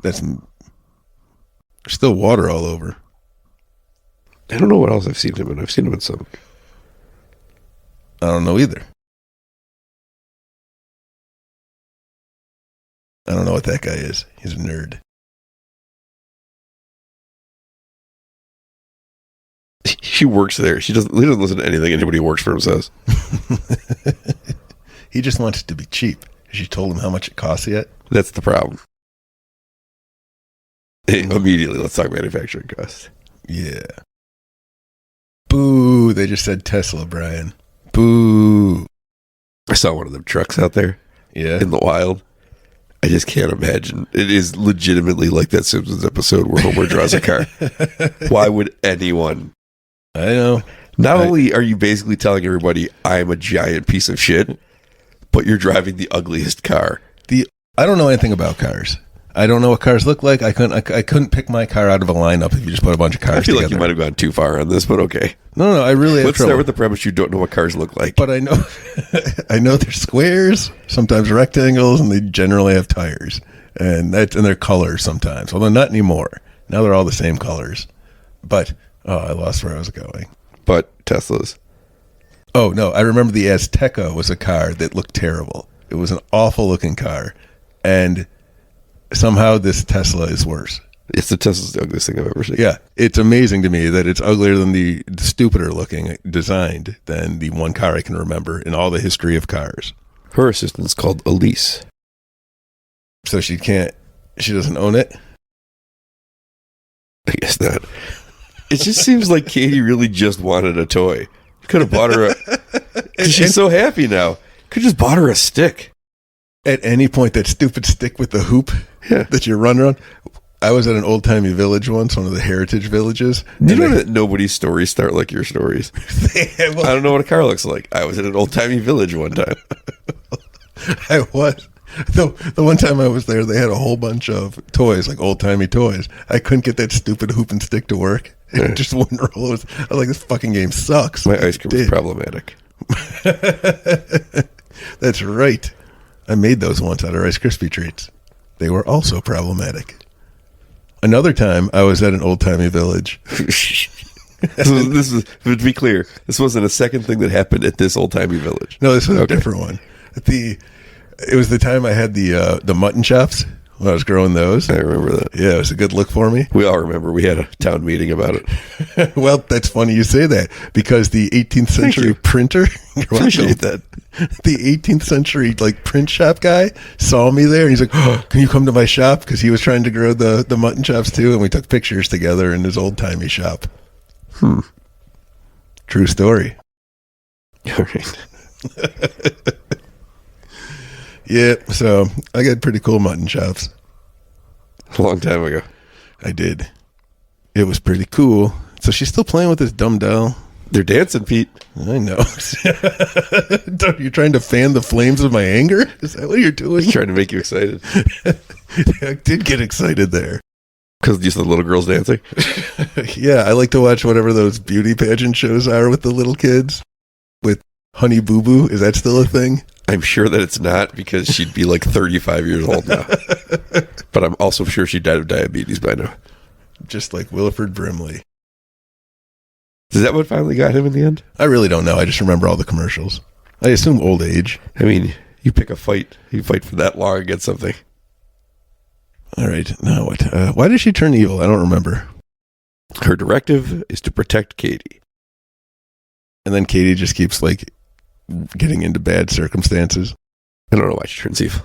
There's still water all over. I don't know what else I've seen him in. I've seen him in some. I don't know either. I don't know what that guy is. He's a nerd. She works there. He doesn't listen to anything anybody who works for him says. He just wants it to be cheap. Has she told him how much it costs yet? That's the problem. Immediately, let's talk manufacturing costs. Yeah. Boo. They just said Tesla, Brian. Boo. I saw one of them trucks out there Yeah. in the wild. I just can't imagine. It is legitimately like that Simpsons episode where Homer draws a car. Why would anyone? I know. Not only are you basically telling everybody I'm a giant piece of shit, but you're driving the ugliest car. I don't know anything about cars. I don't know what cars look like. I couldn't pick my car out of a lineup if you just put a bunch of cars I feel together. like you might have gone too far on this, but okay. No, I really have Let's trouble. start with the premise you don't know what cars look like. But I know I know they're squares, sometimes rectangles, and they generally have tires. And they're colors sometimes. Although not anymore. Now they're all the same colors. But I lost where I was going. But Teslas. Oh no, I remember the Azteca was a car that looked terrible. It was an awful looking car. And somehow this Tesla is worse. It's the Tesla's the ugliest thing I've ever seen. Yeah, it's amazing to me that it's uglier than the stupider looking designed than the one car I can remember in all the history of cars. Her assistant's called Elise. So she doesn't own it? I guess not. It just seems like Katie really just wanted a toy. Could have bought her she's so happy now. Could just bought her a stick. At any point, that stupid stick with the hoop that you run around. I was at an old-timey village once, one of the heritage villages. You know that nobody's stories start like your stories. I don't know what a car looks like. I was at an old-timey village one time. I was. The one time I was there, they had a whole bunch of toys, like old-timey toys. I couldn't get that stupid hoop and stick to work. It just wouldn't roll. I was like, this fucking game sucks. My ice cream was problematic. That's right. I made those once out of Rice Krispie treats. They were also problematic. Another time, I was at an old-timey village. This is, to be clear, this wasn't a second thing that happened at this old-timey village. No, this was a different one. It was the time I had the mutton chops when I was growing those. I remember that. Yeah, it was a good look for me. We all remember. We had a town meeting about it. Well, that's funny you say that because the 18th century printer, Appreciate that. the 18th century print shop guy saw me there and he's like, oh, can you come to my shop? Because he was trying to grow the mutton chops too, and we took pictures together in his old-timey shop. True story. All right. Yeah, so I got pretty cool mutton chops. A long time ago. I did. It was pretty cool. So she's still playing with this dumb doll. They're dancing, Pete. I know. You're trying to fan the flames of my anger? Is that what you're doing? Just trying to make you excited. I did get excited there. Because you saw the little girls dancing? Yeah, I like to watch whatever those beauty pageant shows are with the little kids. With Honey Boo Boo. Is that still a thing? I'm sure that it's not because she'd be like 35 years old now. But I'm also sure she died of diabetes by now. Just like Wilford Brimley. Is that what finally got him in the end? I really don't know. I just remember all the commercials. I assume old age. I mean, you pick a fight. You fight for that long against something. All right. Now what? Why did she turn evil? I don't remember. Her directive is to protect Katie. And then Katie just keeps getting into bad circumstances. I don't know why she turns evil.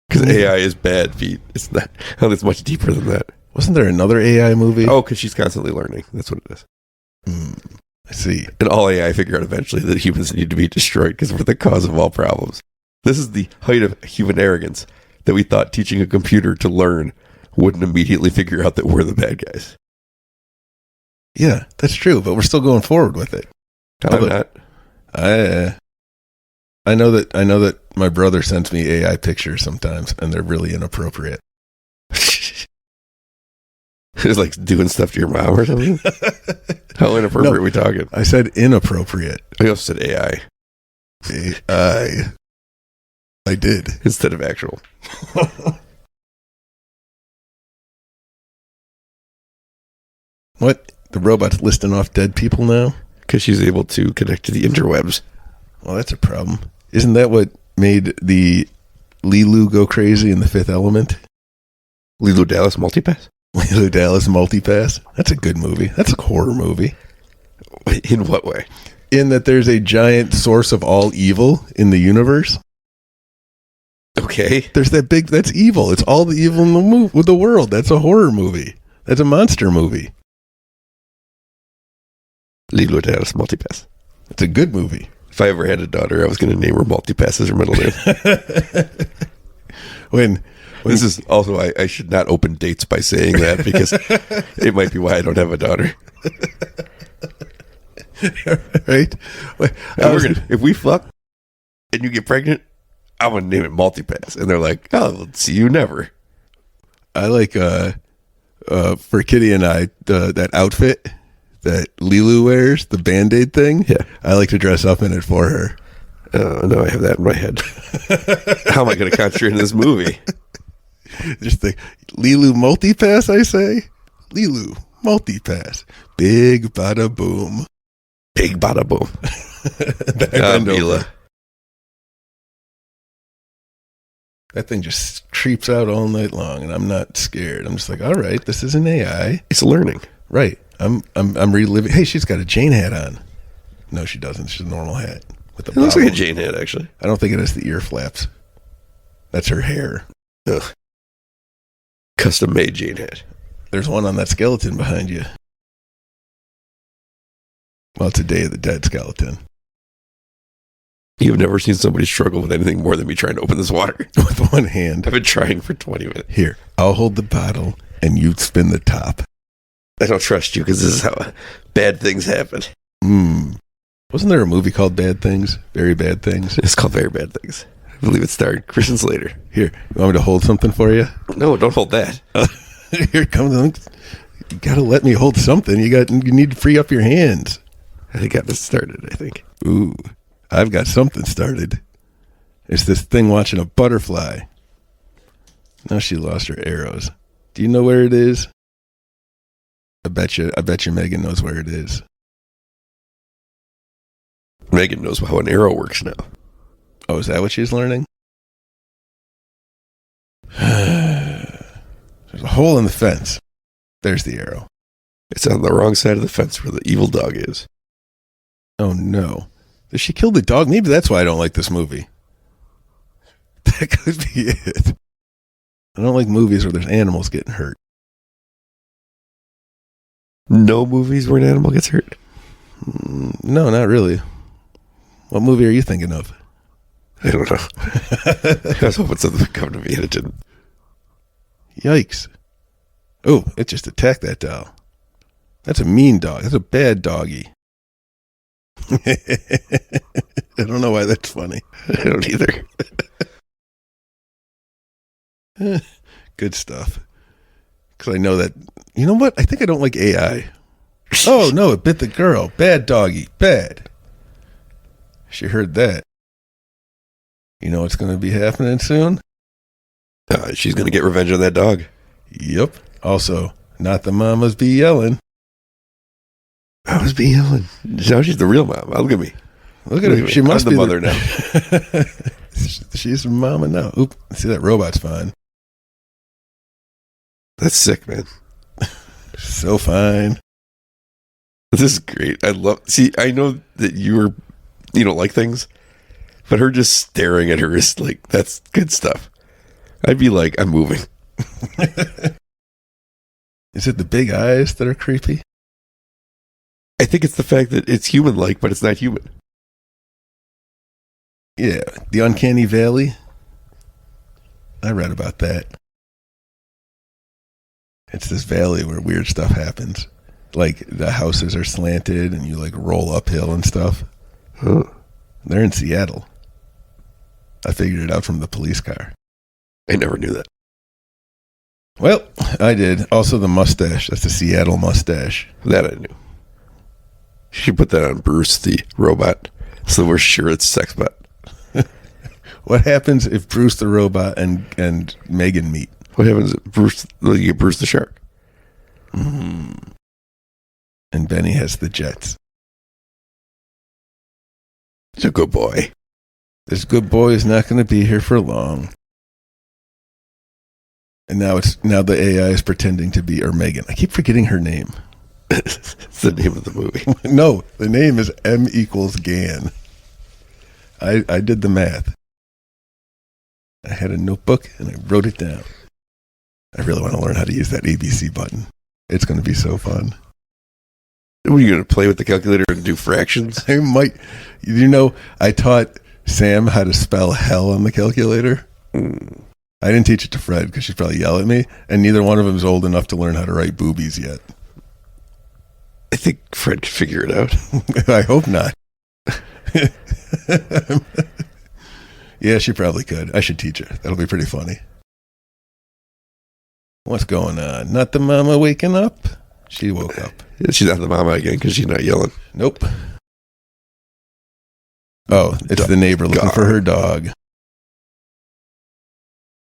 Because AI is bad, Pete. It's not. I think it's much deeper than that. Wasn't there another AI movie? Oh, because she's constantly learning. That's what it is. I see. And all AI figure out eventually that humans need to be destroyed because we're the cause of all problems. This is the height of human arrogance that we thought teaching a computer to learn wouldn't immediately figure out that we're the bad guys. Yeah, that's true, but we're still going forward with it. I'm not. I know that my brother sends me AI pictures sometimes, and they're really inappropriate. It's like doing stuff to your mom or something. How inappropriate are we talking? I said inappropriate. I also said AI I did. instead of actual. What? The robot's listing off dead people now? Because she's able to connect to the interwebs. Well, that's a problem. Isn't that what made the Lilu go crazy in The Fifth Element? Lilo Dallas Multipass? Lilu Dallas Multipass? That's a good movie. That's a horror movie. In what way? In that there's a giant source of all evil in the universe. Okay. There's that's evil. It's all the evil in the world. That's a horror movie. That's a monster movie. Lilo Dallas Multipass. It's a good movie. If I ever had a daughter, I was going to name her Multipass as her middle name. when This is also, I should not open dates by saying that because it might be why I don't have a daughter. Right? If we fuck and you get pregnant, I'm going to name it Multipass. And they're like, oh, let's see you never. I like, for Kitty and I, that outfit that Lilu wears, the Band-Aid thing. Yeah. I like to dress up in it for her. Oh, no, I have that in my head. How am I going to concentrate in this movie? Just the Lilu Multipass, I say. Lilu Multipass. Big bada boom. Big bada boom. Mila. That thing just creeps out all night long, and I'm not scared. I'm just like, all right, this is an AI. It's learning. Right. I'm reliving. Hey, she's got a Jane hat on. No, she doesn't. She's a normal hat with a It looks bobble. like a Jane hat, actually. I don't think it has the ear flaps. That's her hair. Ugh. Custom made Jane hat. There's one on that skeleton behind you. Well, it's a Day of the Dead skeleton. You've never seen somebody struggle with anything more than me trying to open this water. With one hand. I've been trying for 20 minutes. Here, I'll hold the bottle and you spin the top. I don't trust you because this is how bad things happen. Wasn't there a movie called Bad Things? Very Bad Things? It's called Very Bad Things. I believe it starred Christian Slater. Here, you want me to hold something for you? No, don't hold that. Here it comes. You gotta let me hold something. You need to free up your hands. I got this started, I think. Ooh, I've got something started. It's this thing watching a butterfly. Now she lost her arrows. Do you know where it is? I bet you Megan knows where it is. Megan knows how an arrow works now. Oh, is that what she's learning? There's a hole in the fence. There's the arrow. It's on the wrong side of the fence where the evil dog is. Oh, no. Did she kill the dog? Maybe that's why I don't like this movie. That could be it. I don't like movies where there's animals getting hurt. No movies where an animal gets hurt? No, not really. What movie are you thinking of? I don't know. I was hoping something would come to me and it didn't. Yikes. Oh, it just attacked that doll. That's a mean dog. That's a bad doggy. I don't know why that's funny. I don't either. Good stuff. Because I know that, you know what? I think I don't like AI. Oh, no, it bit the girl. Bad doggy. Bad. She heard that. You know what's going to be happening soon? She's going to get revenge on that dog. Yep. Also, not the mamas be yelling. I was being yelling. Now she's the real mom. Look at me. Look at her. She must I'm be the mother now. She's the mama now. Oop. See, that robot's fine. That's sick, man. So fine. This is great. I know that you don't like things, but her just staring at her is like, that's good stuff. I'd be like, I'm moving. Is it the big eyes that are creepy? I think it's the fact that it's human-like, but it's not human. Yeah, the uncanny valley. I read about that. It's this valley where weird stuff happens. Like the houses are slanted and you like roll uphill and stuff. Huh. They're in Seattle. I figured it out from the police car. I never knew that. Well, I did. Also the mustache. That's the Seattle mustache. That I knew. She put that on Bruce, the robot, so we're sure it's Sexbot. What happens if Bruce the robot and Megan meet? What happens if you get Bruce the shark? And Benny has the jets. He's a good boy. This good boy is not going to be here for long. And now the AI is pretending to be, or Megan. I keep forgetting her name. It's the name of the movie. No, the name is M3GAN. I did the math. I had a notebook and I wrote it down. I really want to learn how to use that ABC button. It's going to be so fun. What, are you going to play with the calculator and do fractions? I might. You know, I taught Sam how to spell hell on the calculator. I didn't teach it to Fred because she'd probably yell at me, and neither one of them is old enough to learn how to write boobies yet. I think Fred could figure it out. I hope not. Yeah, she probably could. I should teach her. That'll be pretty funny. What's going on? Not the mama waking up? She woke up. She's not the mama again because she's not yelling. Nope. Oh, it's the neighbor looking for her dog.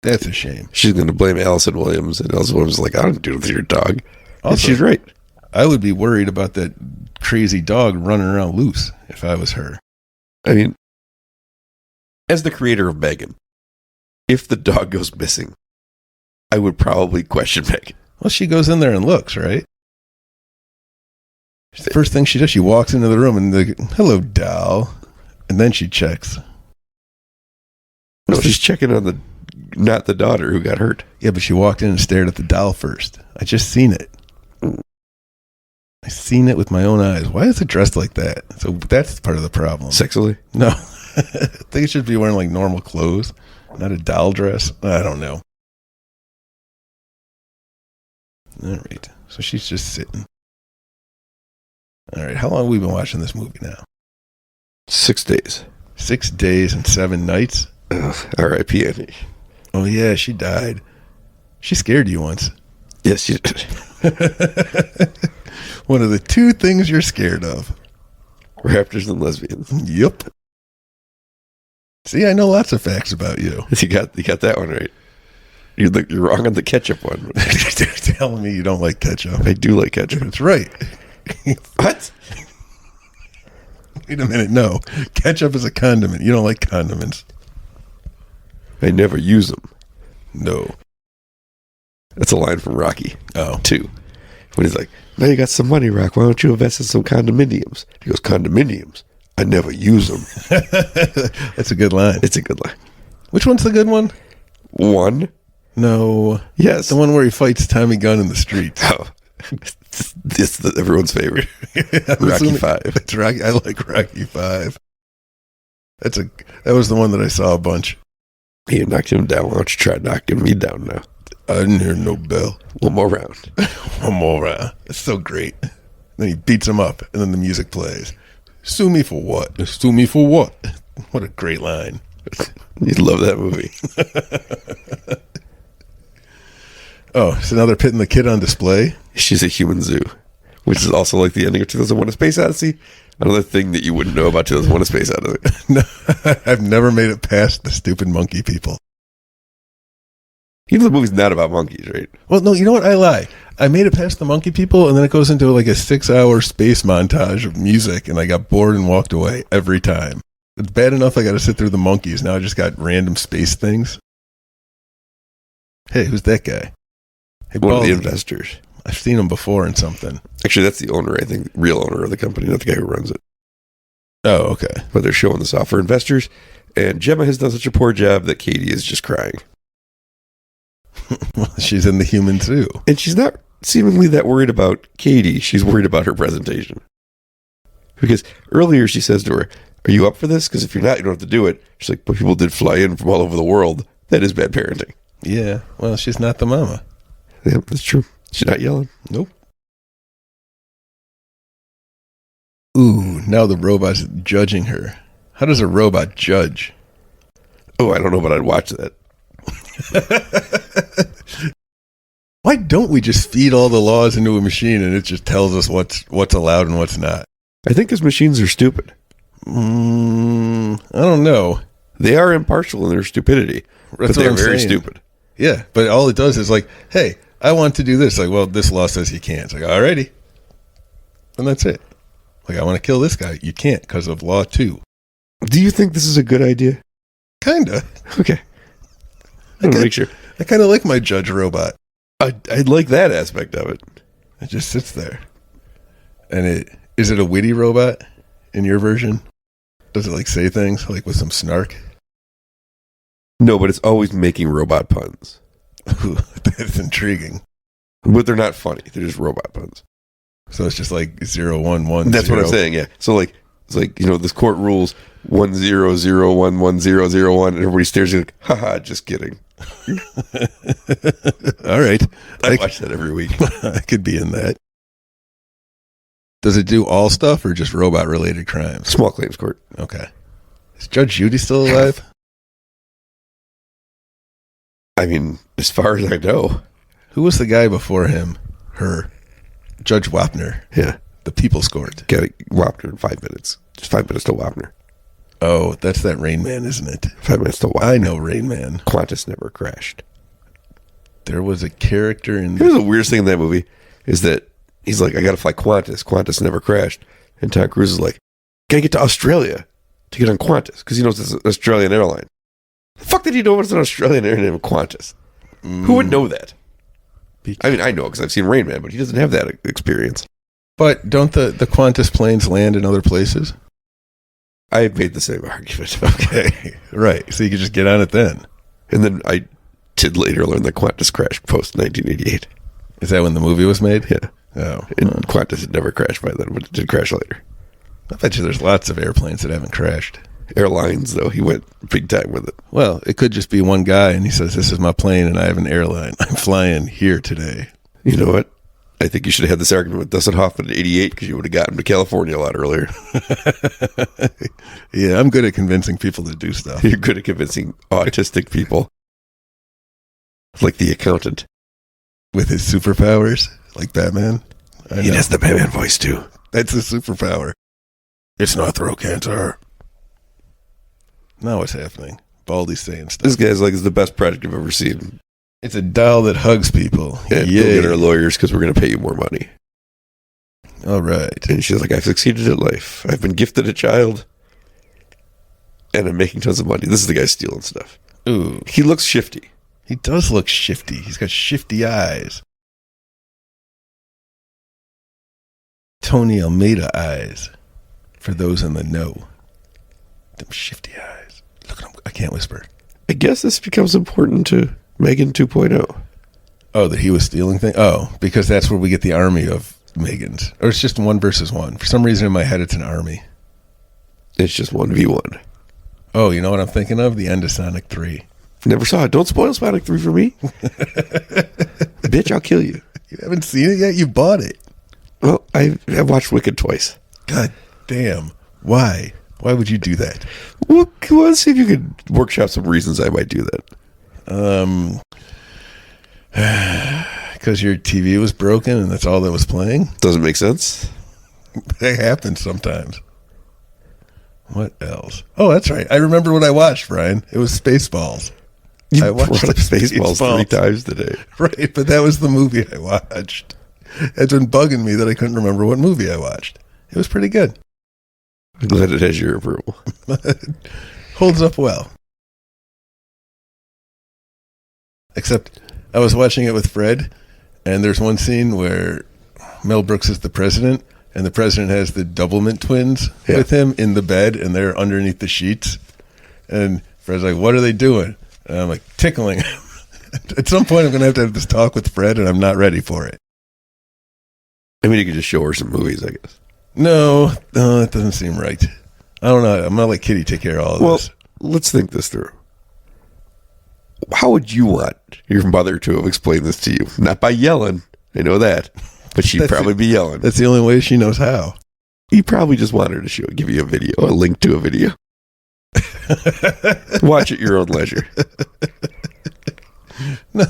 That's a shame. She's going to blame Allison Williams, and Allison Williams is like, I don't do it with your dog. Also, and she's right. I would be worried about that crazy dog running around loose if I was her. I mean, as the creator of M3GAN, if the dog goes missing, I would probably question M3GAN. Well, she goes in there and looks, right? The first thing she does, she walks into the room and hello, doll. And then she checks. No, she's checking on not the daughter who got hurt. Yeah, but she walked in and stared at the doll first. I just seen it. I seen it with my own eyes. Why is it dressed like that? So that's part of the problem. Sexily? No. I think it should be wearing like normal clothes, not a doll dress. I don't know. All right. So she's just sitting. All right. How long have we been watching this movie now? 6 days. 6 days and 7 nights? R.I.P. Annie. Oh, yeah. She died. She scared you once. Yes, she did. One of the 2 things you're scared of. Raptors and lesbians. Yep. See, I know lots of facts about you. You got that one right. You're wrong on the ketchup one. You're telling me you don't like ketchup. I do like ketchup. That's right. What? Wait a minute. No. Ketchup is a condiment. You don't like condiments. I never use them. No. That's a line from Rocky. Oh. 2. When he's like, now you got some money, Rock. Why don't you invest in some condominiums? He goes, condominiums? I never use them. That's a good line. It's a good line. Which one's the good one? 1? No. Yes. The one where he fights Tommy Gunn in the street. Oh. It's everyone's favorite. Rocky 5. It's Rocky. I like Rocky 5. That was the one that I saw a bunch. He knocked him down. Why don't you try knocking me down now? I didn't hear no bell. One more round. One more round. It's so great. Then he beats him up, and then the music plays. Sue me for what? Sue me for what? What a great line. You'd love that movie. Oh, so now they're putting the kid on display? She's a human zoo, which is also like the ending of 2001: A Space Odyssey. Another thing that you wouldn't know about 2001: A Space Odyssey. No, I've never made it past the stupid monkey people. You know the movie's not about monkeys, right? Well, no, you know what? I lie. I made it past the monkey people, and then it goes into like a 6-hour space montage of music, and I got bored and walked away every time. It's bad enough I got to sit through the monkeys. Now I just got random space things. Hey, who's that guy? Hey, One of the Baldy. investors. I've seen him before in something. Actually, that's the owner, I think, real owner of the company, not the guy who runs it. Oh, okay. But they're showing this off for investors, and Gemma has done such a poor job that Katie is just crying. She's in the human zoo. And she's not seemingly that worried about Katie. She's worried about her presentation. Because earlier she says to her, are you up for this? Because if you're not, you don't have to do it. She's like, but people did fly in from all over the world. That is bad parenting. Yeah, well, she's not the mama. Yeah, that's true. She's not yelling. Nope. Ooh, now the robot's judging her. How does a robot judge? Oh, I don't know, but I'd watch that. Why don't we just feed all the laws into a machine and it just tells us what's allowed and what's not? I think because machines are stupid. I don't know. They are impartial in their stupidity, but they're very stupid. Yeah, but all it does is like, hey, I want to do this. Like, well, this law says you can't. It's like, alrighty. And that's it. Like, I want to kill this guy. You can't because of law 2. Do you think this is a good idea? Kinda. Okay. I want to make sure. I kind of like my judge robot. I like that aspect of it. It just sits there. And is it a witty robot in your version? Does it like say things like with some snark? No, but it's always making robot puns. Ooh, that's intriguing. But they're not funny. They're just robot puns. So it's just like 011. That's what I'm saying, yeah. So like it's like, this court rules 100111001 and everybody stares at it like, haha, just kidding. All right. I watch that every week. I could be in that. Does it do all stuff or just robot related crimes? Small claims court. Okay. Is Judge Judy still alive? I mean, as far as I know. Who was the guy before him? Her. Judge Wapner. Yeah. The People's Court. Got Wapner in 5 minutes. Just 5 minutes to Wapner. Oh, that's that Rain Man, isn't it? 5 minutes to Wapner. I know Rain Man. Qantas never crashed. There was a character in... Here's the weirdest thing in that movie is that he's like, I got to fly Qantas. Qantas never crashed. And Tom Cruise is like, got to get to Australia to get on Qantas because he knows it's an Australian airline. The fuck did he know it's an Australian airline named Qantas? Who would know that? I mean, I know because I've seen Rain Man, but he doesn't have that experience. But don't the Qantas planes land in other places? I made the same argument. Okay, right. So you could just get on it then. And then I did later learn that Qantas crashed post 1988. Is that when the movie was made? Yeah. Oh. And Qantas had never crashed by then, but it did crash later. I bet you there's lots of airplanes that haven't crashed. Airlines, though, he went big time with it. Well, it could just be one guy and he says, this is my plane and I have an airline. I'm flying here today. You know what? I think you should have had this argument with Dustin Hoffman in 88 because you would have gotten him to California a lot earlier. Yeah, I'm good at convincing people to do stuff. You're good at convincing autistic people. Like the accountant. With his superpowers, like Batman. He has the Batman voice, too. That's a superpower. It's not throat cancer. Now what's happening? Baldy's saying stuff. This guy's like, it's the best project I've ever seen. It's a doll that hugs people. Yeah, go get our lawyers because we're going to pay you more money. All right. And she's like, I've succeeded at life. I've been gifted a child. And I'm making tons of money. This is the guy stealing stuff. Ooh. He looks shifty. He does look shifty. He's got shifty eyes. Tony Almeida eyes. For those in the know. Them shifty eyes. Look at him. I can't whisper. I guess this becomes important to M3GAN 2.0. Oh, that he was stealing things? Oh, because that's where we get the army of M3GANs. Or it's just 1 versus 1. For some reason in my head, it's an army. It's just 1v1. Oh, you know what I'm thinking of? The end of Sonic 3. Never saw it. Don't spoil Sonic 3 for me. Bitch, I'll kill you. You haven't seen it yet? You bought it. Well, I've watched Wicked twice. God damn. Why? Why would you do that? Well, let's see if you could workshop some reasons I might do that. Because your TV was broken and that's all that was playing? Doesn't make sense. That happens sometimes. What else? Oh, that's right. I remember what I watched, Brian. It was Spaceballs. I watched Spaceballs 3 times today. Right, but that was the movie I watched. It's been bugging me that I couldn't remember what movie I watched. It was pretty good. I'm glad it has your approval. Holds up well. Except I was watching it with Fred, and there's one scene where Mel Brooks is the president, and the president has the Doublemint twins with him in the bed, and they're underneath the sheets. And Fred's like, what are they doing? And I'm like, tickling him. At some point, I'm going to have this talk with Fred, and I'm not ready for it. I mean, you could just show her some movies, I guess. No, that doesn't seem right. I don't know. I'm going to let Kitty take care of all of this. Well, let's think this through. How would you want your mother to have explained this to you? Not by yelling. I know that. But she'd probably be yelling. That's the only way she knows how. You probably just want her to give you a video, a link to a video. Watch at your own leisure. No.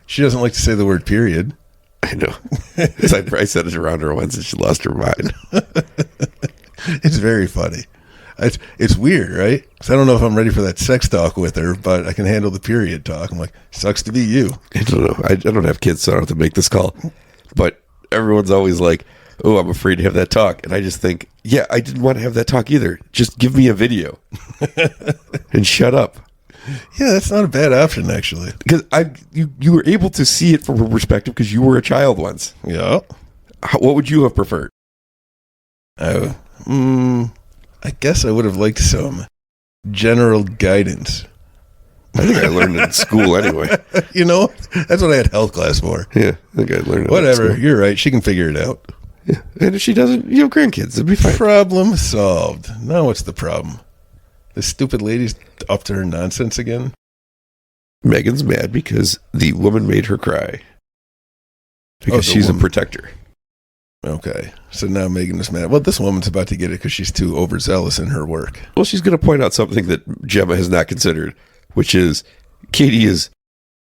She doesn't like to say the word period. I know. I said it around her once and she lost her mind. It's very funny. It's weird, right? 'Cause I don't know if I'm ready for that sex talk with her, but I can handle the period talk. I'm like, sucks to be you. I don't know. I don't have kids, so I don't have to make this call. But everyone's always like, oh, I'm afraid to have that talk. And I just think, yeah, I didn't want to have that talk either. Just give me a video and shut up. Yeah, that's not a bad option, actually. Because you were able to see it from her perspective because you were a child once. Yeah. What would you have preferred? I guess I would have liked some general guidance. I think I learned it in school anyway. You know, that's what I had health class for. Yeah, I think I learned it. Whatever, in school. you're right. She can figure it out. Yeah, and if she doesn't, you have grandkids. It'd be fine. Problem solved. Now what's the problem? This stupid lady's up to her nonsense again? Megan's mad because the woman made her cry. Because she's a protector. Okay, so now Megan is mad. Well, this woman's about to get it because she's too overzealous in her work. Well, she's going to point out something that Gemma has not considered, which is Katie is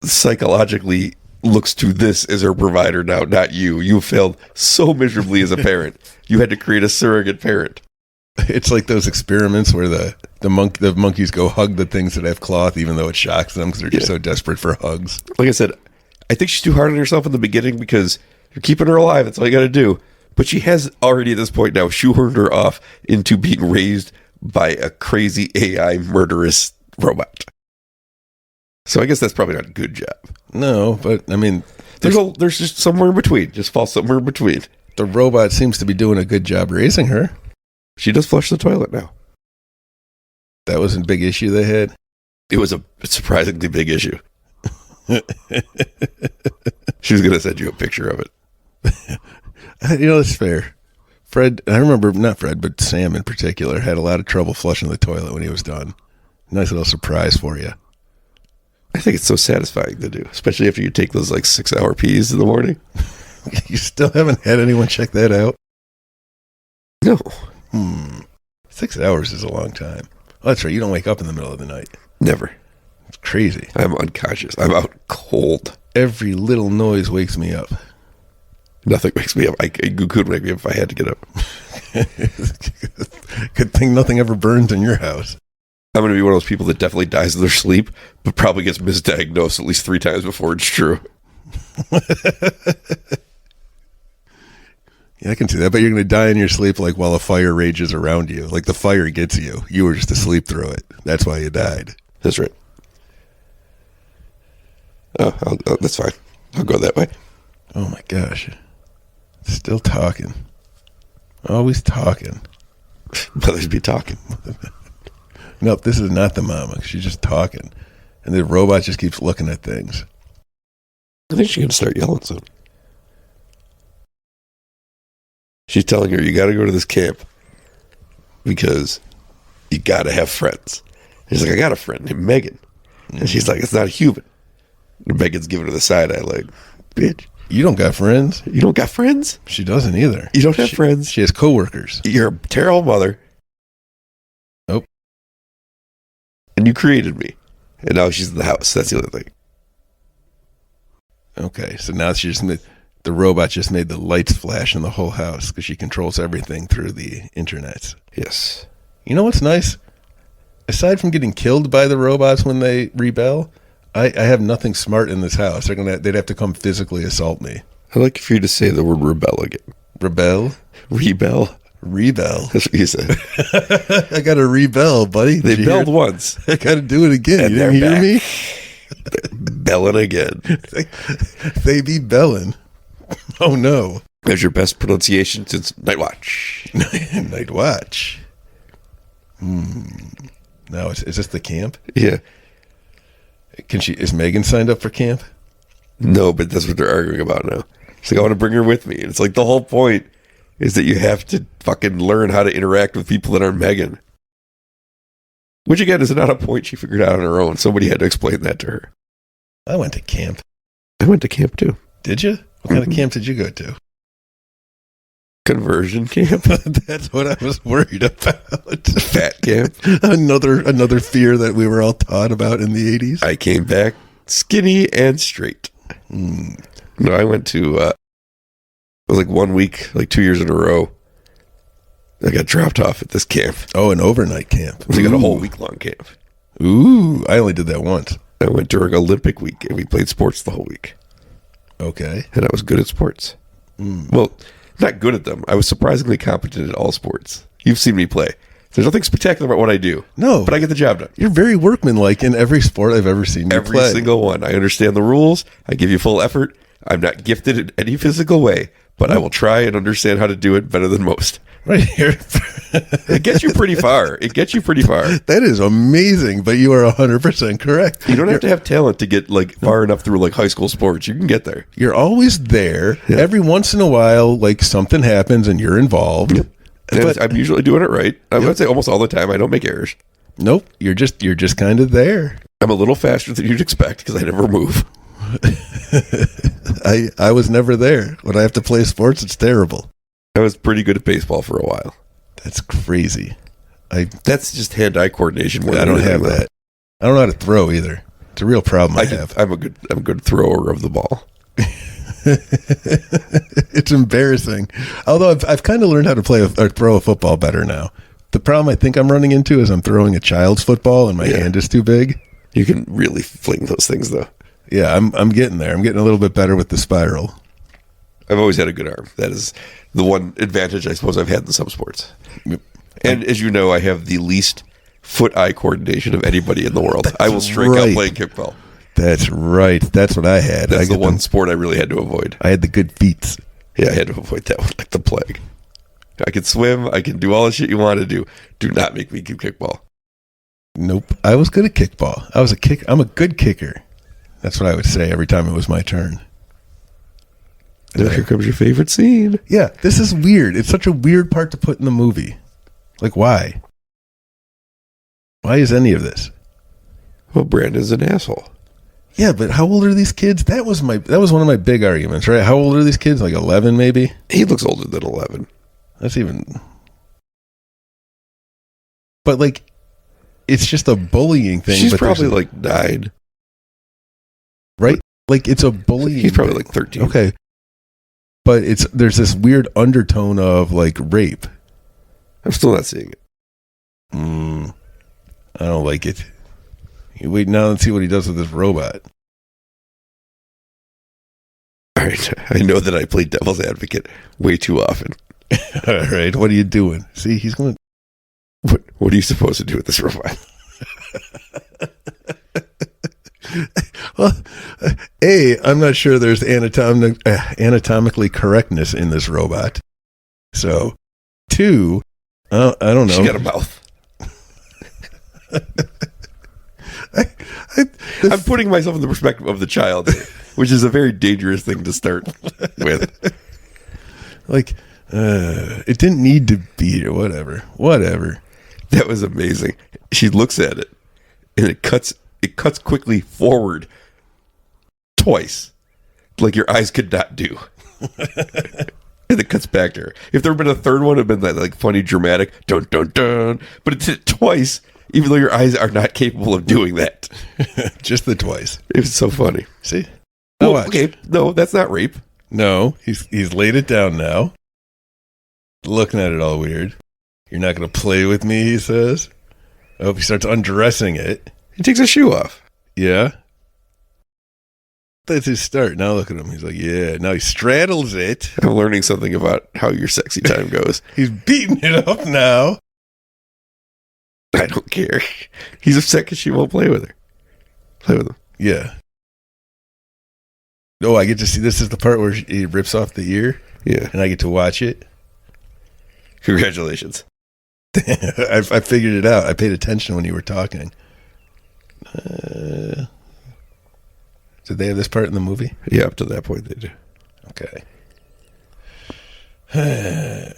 psychologically looks to this as her provider now, not you. You failed so miserably as a parent. You had to create a surrogate parent. It's like those experiments where the monkeys go hug the things that have cloth, even though it shocks them because they're just so desperate for hugs. Like I said, I think she's too hard on herself in the beginning because you're keeping her alive. That's all you got to do. But she has already at this point now shoehorned her off into being raised by a crazy AI murderous robot. So I guess that's probably not a good job. No, but I mean, there's just somewhere in between. Just fall somewhere in between. The robot seems to be doing a good job raising her. She does flush the toilet now. That was a big issue they had. It was a surprisingly big issue. She was going to send you a picture of it. You know, that's fair. Fred, I remember, not Fred, but Sam in particular, had a lot of trouble flushing the toilet when he was done. Nice little surprise for you. I think it's so satisfying to do, especially after you take those like 6-hour pees in the morning. You still haven't had anyone check that out? No. 6 hours is a long time. Oh, that's right. You don't wake up in the middle of the night. Never. It's crazy. I'm unconscious. I'm out cold. Every little noise wakes me up. Nothing wakes me up. You could wake me up if I had to get up. Good thing nothing ever burns in your house. I'm going to be one of those people that definitely dies in their sleep, but probably gets misdiagnosed at least 3 times before it's true. Yeah, I can see that, but you're going to die in your sleep like while a fire rages around you. Like the fire gets you. You were just asleep through it. That's why you died. That's right. Oh, that's fine. I'll go that way. Oh my gosh. Still talking. Always talking. Mothers be talking. Nope, this is not the mama. She's just talking. And the robot just keeps looking at things. I think she's going to start yelling soon. She's telling her, you got to go to this camp because you got to have friends. And she's like, I got a friend named Megan. And she's like, it's not a human. And Megan's giving her the side eye like, bitch. You don't got friends. You don't got friends? She doesn't either. You don't have friends? She has coworkers. You're a terrible mother. Nope. And you created me. And now she's in the house. That's the other thing. Okay, so now the robot just made the lights flash in the whole house because she controls everything through the internet. Yes. You know what's nice? Aside from getting killed by the robots when they rebel, I have nothing smart in this house. They'd have to come physically assault me. I'd like for you to say the word rebel again. Rebel? Rebel. Rebel. That's what you said. I got to rebel, buddy. They belled once. I got to do it again. And you didn't hear back. me? Belling again. They be belling. Oh, no. That's your best pronunciation since Night Watch. Night Watch. Now, is this the camp? Yeah. Is Megan signed up for camp? No, but that's what they're arguing about now. She's like, I want to bring her with me. And it's like the whole point is that you have to fucking learn how to interact with people that aren't Megan. Which, again, is not a point she figured out on her own. Somebody had to explain that to her. I went to camp. I went to camp, too. Did you? What kind of camp did you go to? Conversion camp. That's what I was worried about. Fat camp. Another fear that we were all taught about in the 80s. I came back skinny and straight. No, I went to, it was like 1 week, like 2 years in a row. I got dropped off at this camp. Oh, an overnight camp. We got a whole week-long camp. Ooh, I only did that once. I went during Olympic week, and we played sports the whole week. Okay. And I was good at sports. Well, not good at them. I was surprisingly competent at all sports. You've seen me play. There's nothing spectacular about what I do. No. But I get the job done. You're very workmanlike in every sport I've ever seen you play. Every single one. I understand the rules. I give you full effort. I'm not gifted in any physical way, but I will try and understand how to do it better than most. Right here. It gets you pretty far. That is amazing, but you are 100% correct. You don't have to have talent to get like far enough through like high school sports. You can get there. You're always there. Yeah. Every once in a while, like something happens and you're involved. Yep. But I'm usually doing it right. I would say almost all the time. I don't make errors. Nope. You're just kind of there. I'm a little faster than you'd expect because I never move. I was never there. When I have to play sports, it's terrible. I was pretty good at baseball for a while. That's crazy. That's just hand-eye coordination. I don't have that. I don't know how to throw either. It's a real problem I have. I'm a good thrower of the ball. It's embarrassing. Although I've kind of learned how to play or throw a football better now. The problem I think I'm running into is I'm throwing a child's football and my hand is too big. You can really fling those things though. Yeah, I'm getting there. I'm getting a little bit better with the spiral. I've always had a good arm. That is the one advantage I suppose I've had in some sports. Yep. And as you know, I have the least foot-eye coordination of anybody in the world. I will strike out playing kickball. That's right. That's what I had. That's the one sport I really had to avoid. I had the good feet. Yeah, I had to avoid that one like the plague. I can swim. I can do all the shit you want to do. Do not make me do kickball. Nope. I was good at kickball. I'm a good kicker. That's what I would say every time it was my turn. Now here comes your favorite scene. Yeah, this is weird. It's such a weird part to put in the movie. Like, why? Why is any of this? Well, Brandon's an asshole. Yeah, but how old are these kids? That was one of my big arguments, right? How old are these kids? Like 11, maybe? He looks older than 11. That's even... But, like, it's just a bullying thing. She's probably like 9. Right? Like, it's a bullying He's probably thing. like 13. Okay. But there's this weird undertone of, like, rape. I'm still not seeing it. I don't like it. You wait now and see what he does with this robot. All right. I know that I play devil's advocate way too often. All right. What are you doing? See, he's going to... What are you supposed to do with this robot? Well, A, I'm not sure there's anatomically correctness in this robot. So, 2, I don't know. She got a mouth. I'm putting myself in the perspective of the child, which is a very dangerous thing to start with. Like, it didn't need to be here. Whatever. That was amazing. She looks at it, and it cuts quickly forward twice, like your eyes could not do. And it cuts back to her. If there had been a third one, it would have been that like funny, dramatic, dun dun dun. But it did it twice, even though your eyes are not capable of doing that. Just the twice. It was so funny. See? Well, okay, no, that's not rape. No, he's laid it down now. Looking at it all weird. You're not going to play with me, he says. I hope he starts undressing it. He takes his shoe off. Yeah. That's his start. Now look at him. He's like, yeah. Now he straddles it. I'm learning something about how your sexy time goes. He's beating it up now. I don't care. He's upset because she won't play with her. Play with him. Yeah. Oh, I get to see. This is the part where he rips off the ear. Yeah. And I get to watch it. Congratulations. I figured it out. I paid attention when you were talking. Did they have this part in the movie? Yeah, up to that point they do. Okay.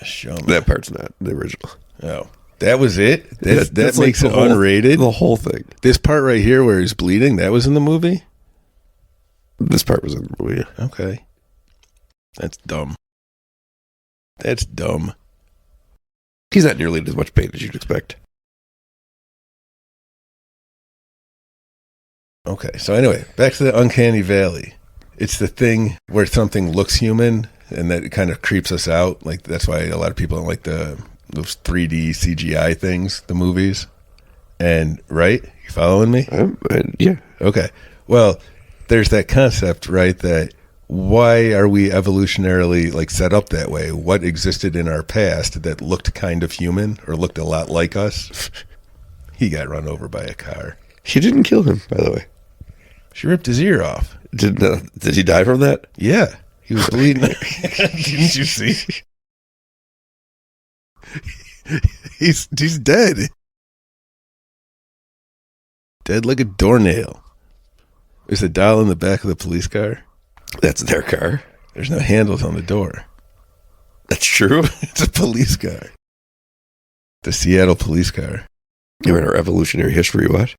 Show me. That part's not the original. Oh. That was it? That makes like it unrated? The whole thing. This part right here where he's bleeding, that was in the movie? This part was in the movie. Okay. That's dumb. That's dumb. He's not nearly in as much pain as you'd expect. Okay, so anyway, back to the uncanny valley. It's the thing where something looks human, and that it kind of creeps us out. Like, that's why a lot of people don't like those 3D CGI things, the movies. And, right? You following me? Yeah. Okay. Well, there's that concept, right, that why are we evolutionarily like set up that way? What existed in our past that looked kind of human or looked a lot like us? He got run over by a car. She didn't kill him, by the way. She ripped his ear off. Did he die from that? Yeah. He was bleeding. Didn't you see? He's dead. Dead like a doornail. There's a doll in the back of the police car. That's their car. There's no handles on the door. That's true. It's a police car. The Seattle police car. You mean our evolutionary history, what?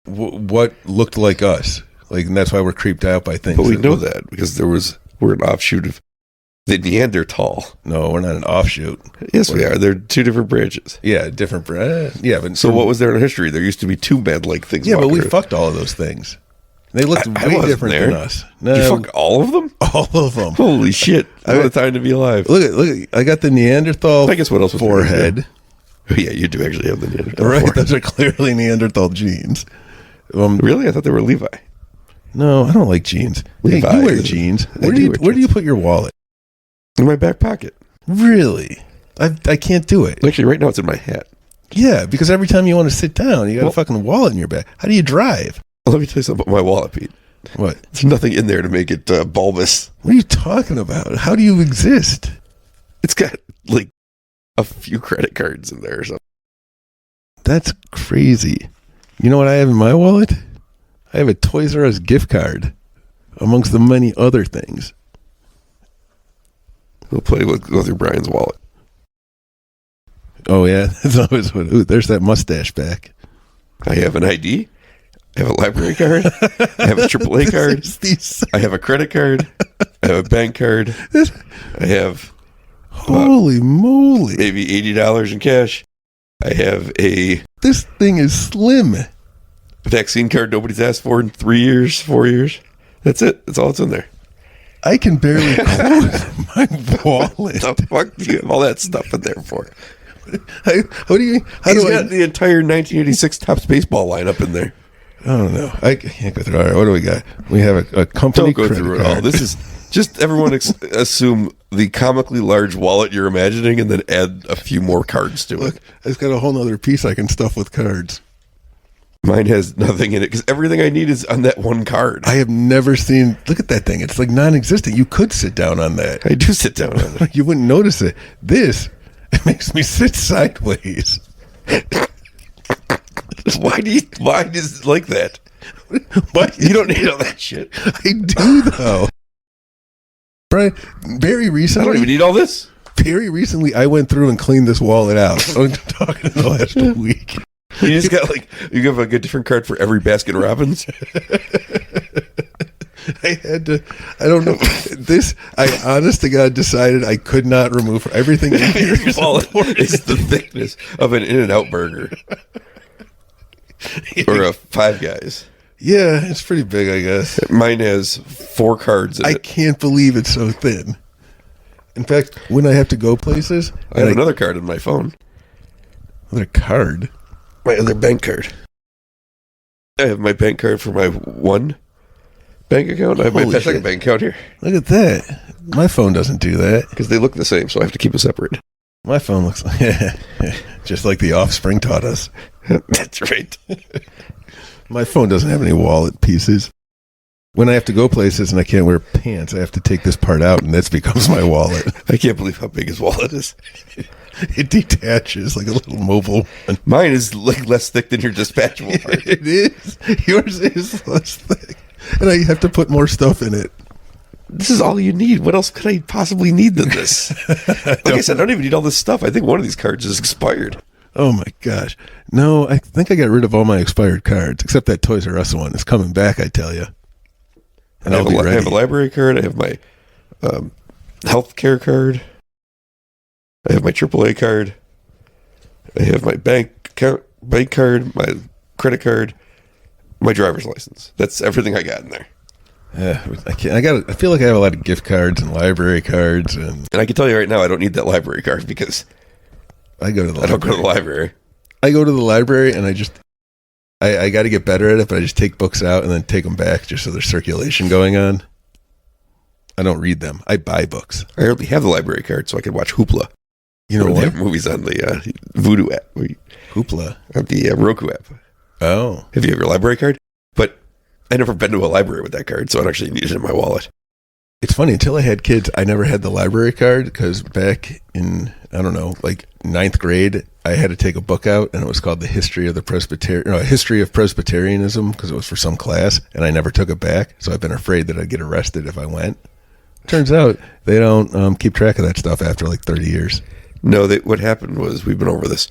What looked like us. Like, and that's why we're creeped out by things. But we know that because we're an offshoot of the Neanderthal. No, we're not an offshoot. Yes, we are. They're two different branches. Yeah, different yeah, but so what was there in history? There used to be two man-like things. Yeah, but we around. Fucked all of those things. They looked way different than us. No, you fuck all of them? All of them. Holy shit! What a time to be alive. Look at! I got the Neanderthal. I guess what else was forehead. Oh, yeah, you do actually have the Neanderthal. Right, forehead. those are clearly Neanderthal genes. Really? I thought they were Levi. No, I don't like jeans. Levi, hey, you wear jeans. Where do you put your wallet? In my back pocket. Really? I can't do it. Actually, right now it's in my hat. Yeah, because every time you want to sit down, you got a fucking wallet in your back. How do you drive? Let me tell you something about my wallet, Pete. What? There's nothing in there to make it bulbous. What are you talking about? How do you exist? It's got like a few credit cards in there or something. That's crazy. You know what I have in my wallet? I have a Toys R Us gift card, amongst the many other things. We'll go through Brian's wallet. Oh, yeah? That's always what. Ooh, there's that mustache back. I have an ID. I have a library card. I have a AAA card. I have a credit card. I have a bank card. I have holy moly, maybe $80 in cash. I have this thing is slim. Vaccine card nobody's asked for in 3 years, 4 years. That's it. That's all that's in there. I can barely close my wallet. What the fuck do you have all that stuff in there for? He's got the entire 1986 Topps baseball lineup in there. I don't know. I can't go through. All right, what do we got? We have a company. Don't go through it all. This is just everyone assume the comically large wallet you're imagining, and then add a few more cards to it. It's got a whole other piece I can stuff with cards. Mine has nothing in it because everything I need is on that one card. I have never seen. Look at that thing. It's like non-existent. You could sit down on that. I do sit down on it. You wouldn't notice it. It makes me sit sideways. Why does it like that? Why? You don't need all that shit. I do though. Brian, very recently. I don't even need all this. Very recently, I went through and cleaned this wallet out. I'm talking the last week. You just got you have a different card for every Baskin Robbins. I had to. I don't know. I honest to God decided I could not remove everything in here. Wallet is the thickness of an In-N-Out burger. Or a Five Guys. Yeah, it's pretty big, I guess. Mine has 4 cards in it. I can't believe it's so thin. In fact, when I have to go places... I have another card in my phone. Another card? My other bank card. I have my bank card for my one bank account. I have my second bank account here. Look at that. My phone doesn't do that. Because they look the same, so I have to keep it separate. My phone looks just like the offspring taught us. That's right. My phone doesn't have any wallet pieces. When I have to go places and I can't wear pants, I have to take this part out, and this becomes my wallet. I can't believe how big his wallet is. It detaches like a little mobile one. Mine is like less thick than your dispatchable part. It is. Yours is less thick. And I have to put more stuff in it. This is all you need. What else could I possibly need than this? Like I said, I don't even need all this stuff. I think one of these cards is expired. Oh my gosh. No, I think I got rid of all my expired cards, except that Toys R Us one. It's coming back, I tell you. And I have a library card. I have my health care card. I have my AAA card. I have my bank card, my credit card, my driver's license. That's everything I got in there. Yeah, I can't. I feel like I have a lot of gift cards and library cards, and I can tell you right now, I don't need that library card because I go to the. I don't go to the library. I go to the library, and I got to get better at it, but I just take books out and then take them back just so there's circulation going on. I don't read them. I buy books. I already have the library card, so I can watch Hoopla. You know They what? have movies on the Voodoo app. Hoopla. On the Roku app. Oh. Have you have your library card? But I've never been to a library with that card, so I don't actually need it in my wallet. It's funny, until I had kids, I never had the library card because back in, I don't know, like 9th grade, I had to take a book out, and it was called The History of Presbyterianism, because it was for some class, and I never took it back, so I've been afraid that I'd get arrested if I went. Turns out they don't keep track of that stuff after like 30 years. No, what happened was, we've been over this.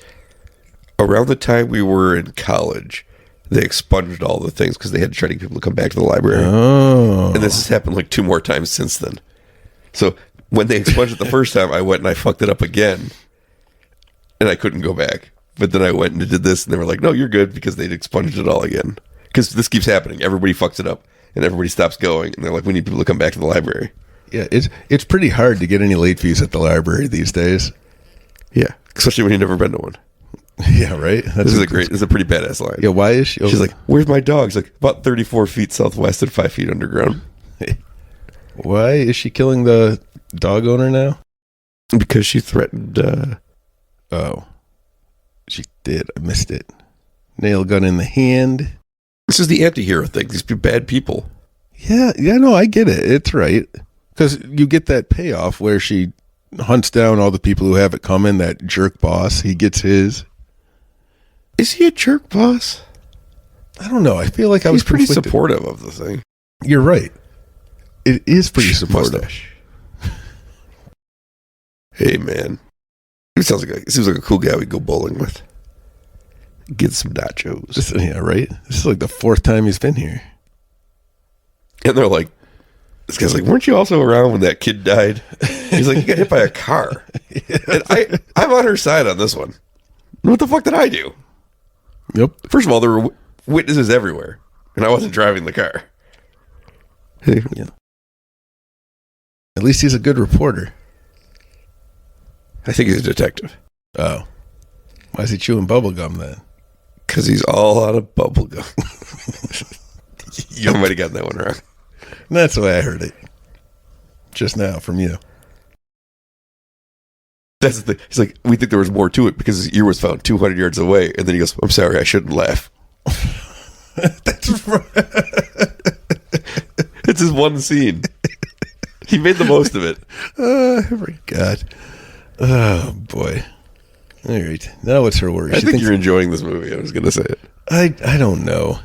Around the time we were in college, they expunged all the things because they had to try to get people to come back to the library. Oh. And this has happened like 2 more times since then. So when they expunged it the first time, I went and I fucked it up again. And I couldn't go back. But then I went and did this, and they were like, no, you're good, because they'd expunged it all again. Because this keeps happening. Everybody fucks it up, and everybody stops going. And they're like, we need people to come back to the library. Yeah, it's pretty hard to get any late fees at the library these days. Yeah, especially when you've never been to one. Yeah, right? This is a pretty badass line. Yeah, why is she? She's like, where's my dog? She's like, about 34 feet southwest and 5 feet underground. Why is she killing the dog owner now? Because she threatened... Oh. She did. I missed it. Nail gun in the hand. This is the anti-hero thing. These bad people. Yeah, no, I get it. It's right. Because you get that payoff where she hunts down all the people who have it coming. That jerk boss, he gets his. Is he a jerk boss? I don't know. I feel like I was pretty conflicted. supportive of the thing. You're right. It is pretty supportive. Mustache. Hey, man. He seems like a cool guy we'd go bowling with. Get some nachos. Yeah, right? This is like the 4th time he's been here. And they're like, this guy's like, weren't you also around when that kid died? He's like, you got hit by a car. Yeah. And I'm on her side on this one. What the fuck did I do? Yep. First of all, there were witnesses everywhere, and I wasn't driving the car. Yeah. At least he's a good reporter. I think he's a detective. Oh. Why is he chewing bubble gum then? Because he's all out of bubble gum. You might have gotten that one wrong. That's the way I heard it. Just now from you. That's the thing. He's like, we think there was more to it because his ear was found 200 yards away. And then he goes, I'm sorry, I shouldn't laugh. That's right. It's his one scene. He made the most of it. Oh, my God. Oh, boy. All right. Now what's her worry? I think you're enjoying this movie. I was going to say it. I don't know.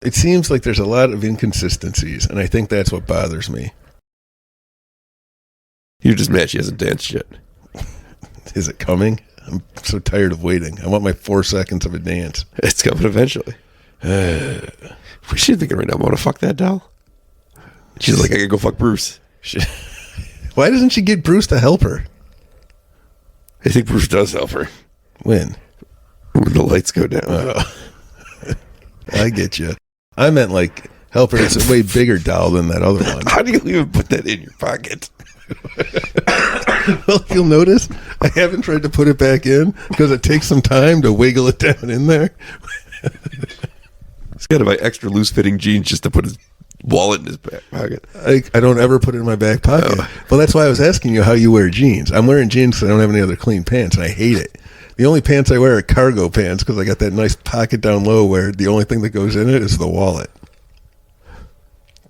It seems like there's a lot of inconsistencies, and I think that's what bothers me. You're just mad she hasn't danced yet. Is it coming? I'm so tired of waiting. I want my 4 seconds of a dance. It's coming eventually. She's thinking right now, I want to fuck that doll. She's like, I can go fuck Bruce. Why doesn't she get Bruce to help her? I think Bruce does help her. When the lights go down. I get you. I meant like help her. It's a way bigger doll than that other one. How do you even put that in your pocket? Well, you'll notice I haven't tried to put it back in because it takes some time to wiggle it down in there. He's got to buy extra loose-fitting jeans just to put his wallet in his back pocket. I don't ever put it in my back pocket. Oh. Well, that's why I was asking you how you wear jeans. I'm wearing jeans because I don't have any other clean pants, and I hate it. The only pants I wear are cargo pants because I got that nice pocket down low where the only thing that goes in it is the wallet.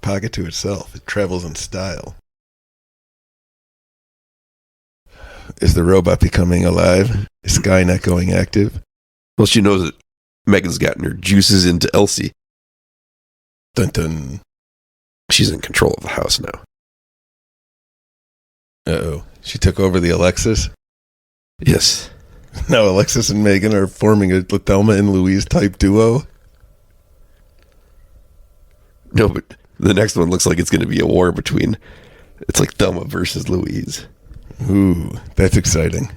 Pocket to itself. It travels in style. Is the robot becoming alive? Is Skynet going active? Well, she knows that Megan's gotten her juices into Elsie. Dun dun. She's in control of the house now. Uh-oh. She took over the Alexis? Yes. Now Alexis and Megan are forming a Thelma and Louise type duo? No, but the next one looks like it's going to be a war between... It's like Thelma versus Louise. Ooh, that's exciting.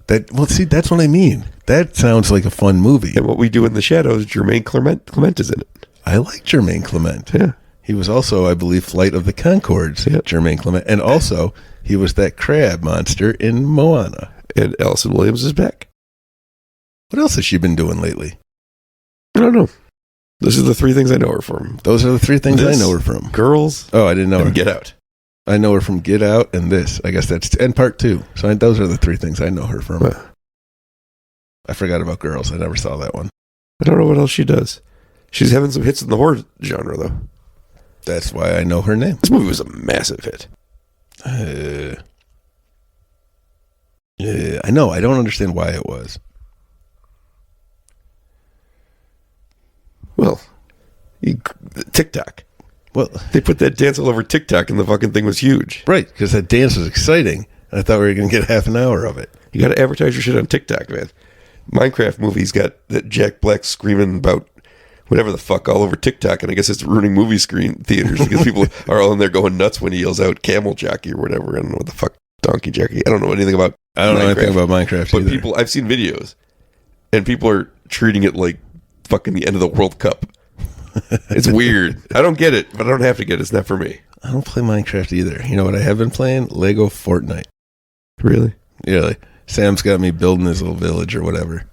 That's what I mean. That sounds like a fun movie. And What We Do in the Shadows, Jermaine Clement is in it. I like Jermaine Clement. Yeah. He was also, I believe, Flight of the Conchords, Jermaine Clement. And also, he was that crab monster in Moana. And Allison Williams is back. What else has she been doing lately? I don't know. Those are the three things I know her from. Those are the three things I know her from. Girls. Oh, I didn't know her. Get Out. I know her from Get Out and this. I guess that's... And Part 2. So those are the three things I know her from. I forgot about Girls. I never saw that one. I don't know what else she does. She's having some hits in the horror genre, though. That's why I know her name. This movie was a massive hit. I know. I don't understand why it was. Well, TikTok. Well, they put that dance all over TikTok, and the fucking thing was huge. Right, because that dance was exciting. And I thought we were going to get half an hour of it. You got to advertise your shit on TikTok, man. Minecraft movie's got that Jack Black screaming about whatever the fuck all over TikTok, and I guess it's ruining movie screen theaters because people are all in there going nuts when he yells out camel jockey or whatever. I don't know what the fuck, donkey jockey. I don't know anything about I don't know anything about Minecraft but either. I've seen videos, and people are treating it like fucking the end of the World Cup. It's weird. I don't get it, but I don't have to get it. It's not for me. I don't play Minecraft either. You know what I have been playing? Lego Fortnite. Really? Yeah, like Sam's got me building his little village or whatever.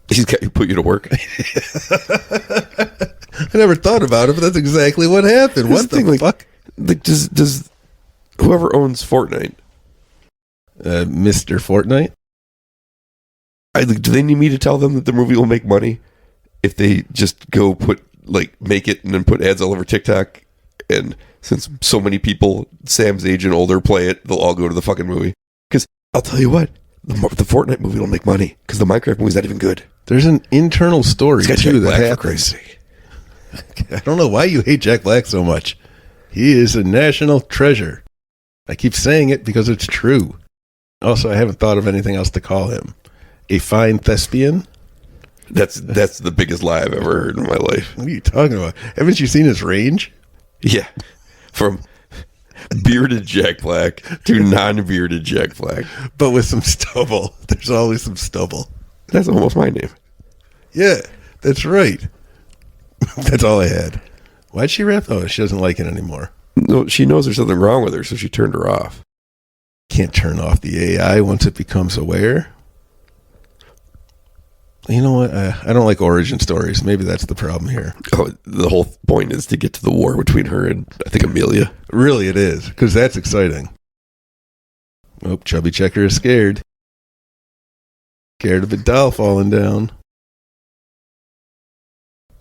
He's got you put you to work. I never thought about it, but that's exactly what happened. What the fuck? Like, does whoever owns Fortnite, Mr. Fortnite? Do they need me to tell them that the movie will make money if they just go make it and then put ads all over TikTok? And since so many people Sam's age and older play it, they'll all go to the fucking movie. Because I'll tell you what, the Fortnite movie will make money because the Minecraft movie's not even good. There's an internal story too that happens. For Christ's sake. I don't know why you hate Jack Black so much. He is a national treasure. I keep saying it because it's true. Also, I haven't thought of anything else to call him. A fine thespian? That's the biggest lie I've ever heard in my life. What are you talking about? Haven't you seen his range? Yeah. From bearded Jack Black to non-bearded Jack Black. But with some stubble. There's always some stubble. That's almost my name. Yeah, that's right. That's all I had. Why'd she rap? Oh, she doesn't like it anymore. No, she knows there's something wrong with her, so she turned her off. Can't turn off the AI once it becomes aware. You know what? I don't like origin stories. Maybe that's the problem here. Oh, the whole point is to get to the war between her and, I think, Amelia. Really, it is, because that's exciting. Oh, Chubby Checker is scared. Scared of a doll falling down.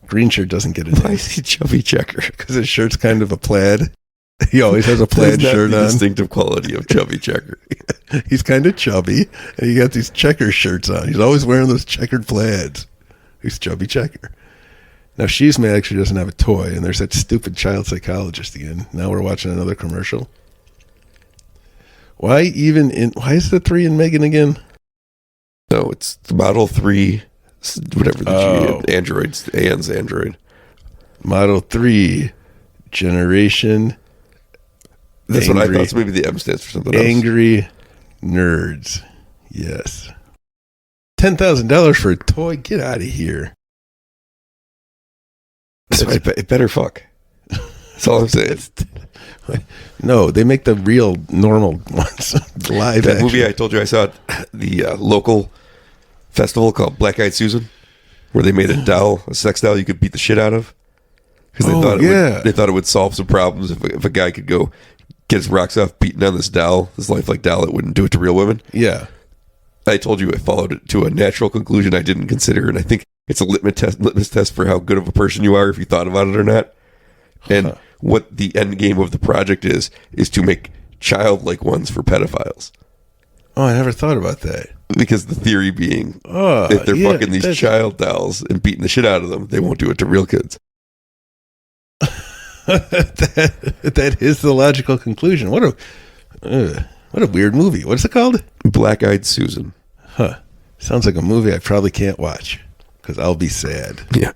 Green shirt doesn't get it. Why is he Chubby Checker? Because his shirt's kind of a plaid. He always has a plaid shirt the on. Distinctive quality of Chubby Checker. He's kind of chubby, and he got these checker shirts on. He's always wearing those checkered plaids. He's Chubby Checker. Now, She's Mad actually doesn't have a toy, and there's that stupid child psychologist again. Now we're watching another commercial. Why is the 3 in M3GAN again? No, it's the Model 3, whatever the Android's, Anne's Android. Model 3, generation. That's what I thought. So maybe the M stands for something else. Angry nerds. Yes. $10,000 for a toy? Get out of here. So it better fuck. That's all I'm saying. No, they make the real normal ones. Live that action. movie I told you I saw at the local festival called Black Eyed Susan, where they made a sex doll you could beat the shit out of. Because they thought it would solve some problems if a guy could go get his rocks off beating on this lifelike doll. It wouldn't do it to real women. Yeah. I told you I followed it to a natural conclusion I didn't consider, and I think it's a litmus test for how good of a person you are if you thought about it or not. And what the end game of the project is to make childlike ones for pedophiles. Oh, I never thought about that. Because the theory being, if they're fucking these child dolls and beating the shit out of them, they won't do it to real kids. that is the logical conclusion. What a weird movie. What's it called? Black Eyed Susan. Huh. Sounds like a movie I probably can't watch because I'll be sad. Yeah.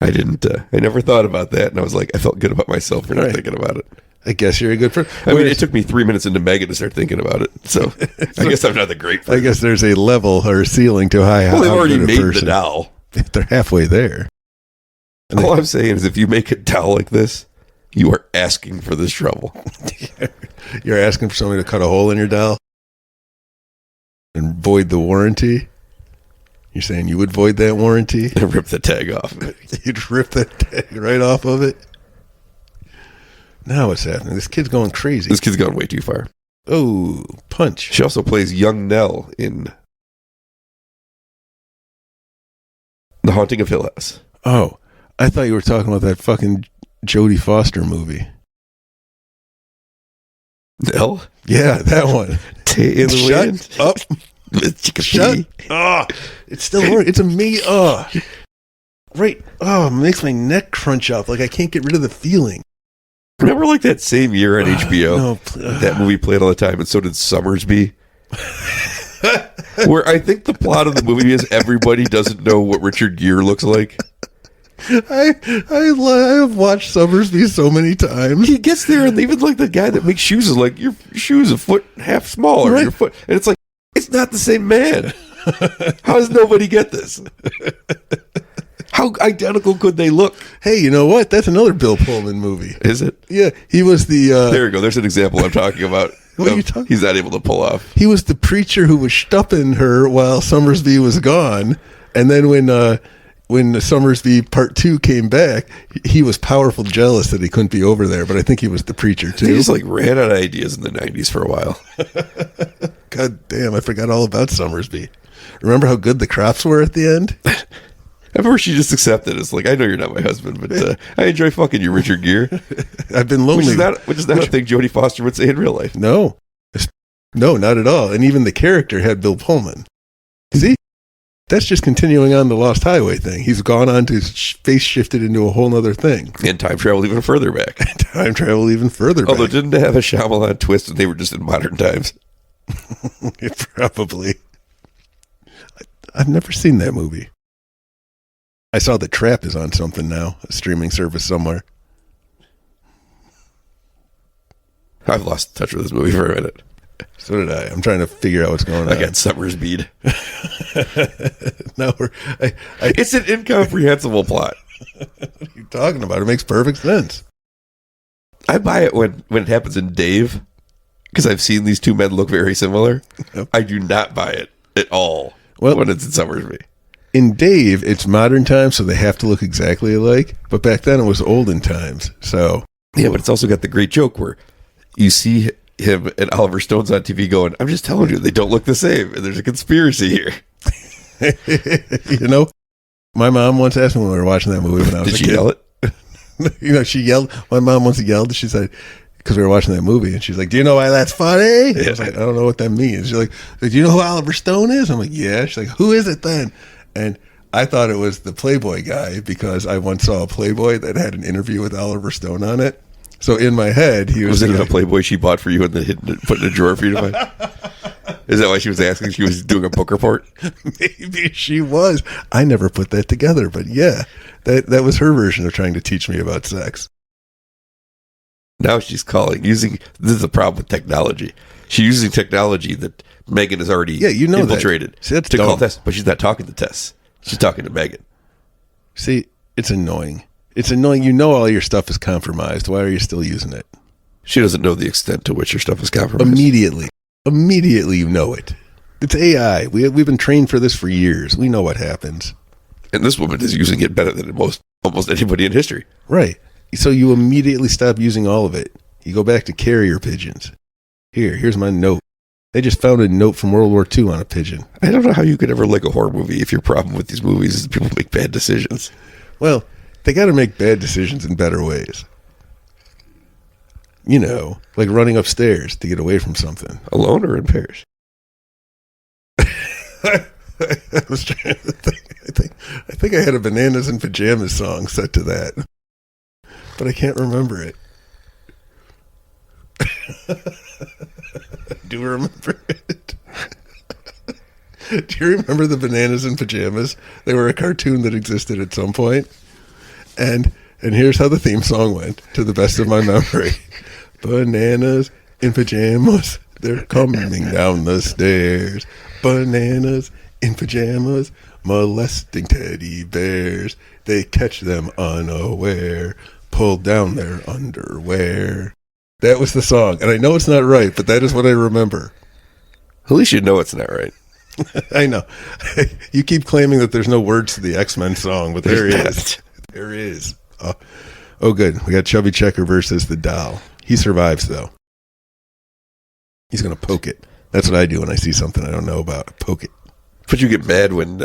I didn't. I never thought about that, and I was like, I felt good about myself for not thinking about it. I guess you're a good person. I mean, it took me 3 minutes into M3GAN to start thinking about it. So I guess I'm not the great person. I guess there's a level or ceiling to how Well, they've already good a made the person. doll. They're halfway there. All I'm saying is if you make a doll like this, you are asking for this trouble. You're asking for somebody to cut a hole in your doll and void the warranty. You're saying you would void that warranty? And rip the tag off. You'd rip that tag right off of it? Now what's happening? This kid's going crazy. This kid's gone way too far. Oh, punch. She also plays young Nell in The Haunting of Hill House. Oh, I thought you were talking about that fucking Jodie Foster movie. Nell? Yeah, that one. In the wind. Shut up. Shut up. It's still working. It's a me. Right. Oh, it makes my neck crunch up. Like I can't get rid of the feeling. Remember like that same year on HBO? No, that movie played all the time, and so did Summersby. Where I think the plot of the movie is everybody doesn't know what Richard Gere looks like. I have watched Summersby so many times. He gets there, and even like the guy that makes shoes is like, your shoe's a foot and a half smaller. Right. Your foot, and it's like, it's not the same man. How does nobody get this? How identical could they look? Hey, you know what? That's another Bill Pullman movie. Is it? Yeah, he was the. There you go. There's an example I'm talking about. What are you talking? He's not able to pull off. He was the preacher who was stupping her while Summersby was gone, and then when Summersby Part 2 came back, he was powerful jealous that he couldn't be over there. But I think he was the preacher too. He just like ran out of ideas in the '90s for a while. God damn, I forgot all about Summersby. Remember how good the crops were at the end? I remember she just accepted. It's like, I know you're not my husband, but I enjoy fucking you, Richard Gere. I've been lonely. Which is not a thing Jodie Foster would say in real life. No, not at all. And even the character had Bill Pullman. See, that's just continuing on the Lost Highway thing. He's gone on to face shifted into a whole nother thing. And time traveled even further back. Time travel even further Although back. didn't it have a Shyamalan twist and they were just in modern times? Probably. I've never seen that movie. I saw The Trap is on something now, a streaming service somewhere. I've lost touch with this movie for a minute. So did I. I'm trying to figure out what's going on. I got Summer's Bead. No, It's an incomprehensible plot. What are you talking about? It makes perfect sense. I buy it when it happens in Dave, because I've seen these two men look very similar. Yep. I do not buy it at all Well, when it's in Summersby. In Dave, it's modern times, so they have to look exactly alike. But back then, it was olden times. So Yeah, but it's also got the great joke where you see him and Oliver Stone's on TV going, I'm just telling you, they don't look the same. And there's a conspiracy here. you know, my mom once asked me when we were watching that movie when I was Did a she kid. yell it? You know, she yelled. My mom once yelled. She said, because we were watching that movie, and she's like, "Do you know why that's funny?" I was like, "I don't know what that means." She's like, "Do you know who Oliver Stone is?" I'm like, "Yeah." She's like, "Who is it then?" And I thought it was the Playboy guy because I once saw a Playboy that had an interview with Oliver Stone on it. So in my head, he was it in a Playboy she bought for you and then put in a drawer for you to find? Is that why she was asking? She was doing a book report? Maybe she was. I never put that together, but yeah, that was her version of trying to teach me about sex. Now she's this is the problem with technology. She's using technology that M3GAN has already infiltrated See, that's to dumb. call Tess, but she's not talking to Tess. She's talking to M3GAN. See, it's annoying. It's annoying. You know all your stuff is compromised. Why are you still using it? She doesn't know the extent to which her stuff is compromised. Immediately you know it. It's AI. We've been trained for this for years. We know what happens. And this woman is using it better than almost anybody in history. Right. So you immediately stop using all of it. You go back to carrier pigeons. Here's my note. They just found a note from World War II on a pigeon. I don't know how you could ever like a horror movie if your problem with these movies is people make bad decisions. Well, they got to make bad decisions in better ways. You know, like running upstairs to get away from something. Alone or in pairs? I was trying to think. I think I had a Bananas in Pajamas song set to that, but I can't remember it. Do you remember it? Do you remember the Bananas in Pajamas? They were a cartoon that existed at some point. And here's how the theme song went, to the best of my memory. Bananas in pajamas. They're coming down the stairs. Bananas in pajamas, molesting teddy bears. They catch them unaware, pull down their underwear. That was the song. And I know it's not right, but that is what I remember. At least you know it's not right. I know. You keep claiming that there's no words to the X-Men song, but there is. There is. Oh, good. We got Chubby Checker versus the doll. He survives, though. He's going to poke it. That's what I do when I see something I don't know about. I poke it. But you get mad when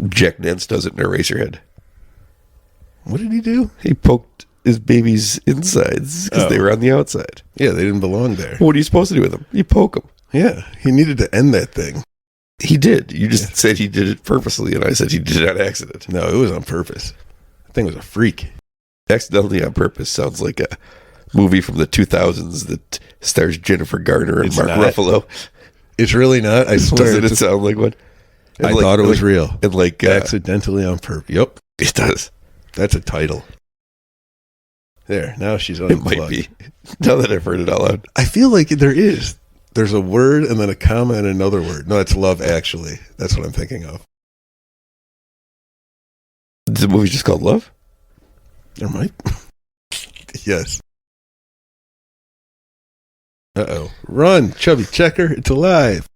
Jack Nance does it in Eraserhead. What did he do? He poked his baby's insides because they were on the outside. Yeah, they didn't belong there. What are you supposed to do with them? You poke them. Yeah, he needed to end that thing. He did. You just said he did it purposely, and I said he did it on accident. No, it was on purpose. That thing was a freak. Accidentally on Purpose sounds like a movie from the 2000s that stars Jennifer Garner and Mark Ruffalo. It's really not. I swear. Doesn't it sound like one? I thought it was real. And like accidentally on purpose. Yep. It does. That's a title. There. Now she's unplugged. It might be. Now that I've heard it out loud. I feel like there is. There's a word and then a comma and another word. No, it's Love Actually. That's what I'm thinking of. The movie's just called Love? There might. Yes. Uh-oh. Run, Chubby Checker. It's alive.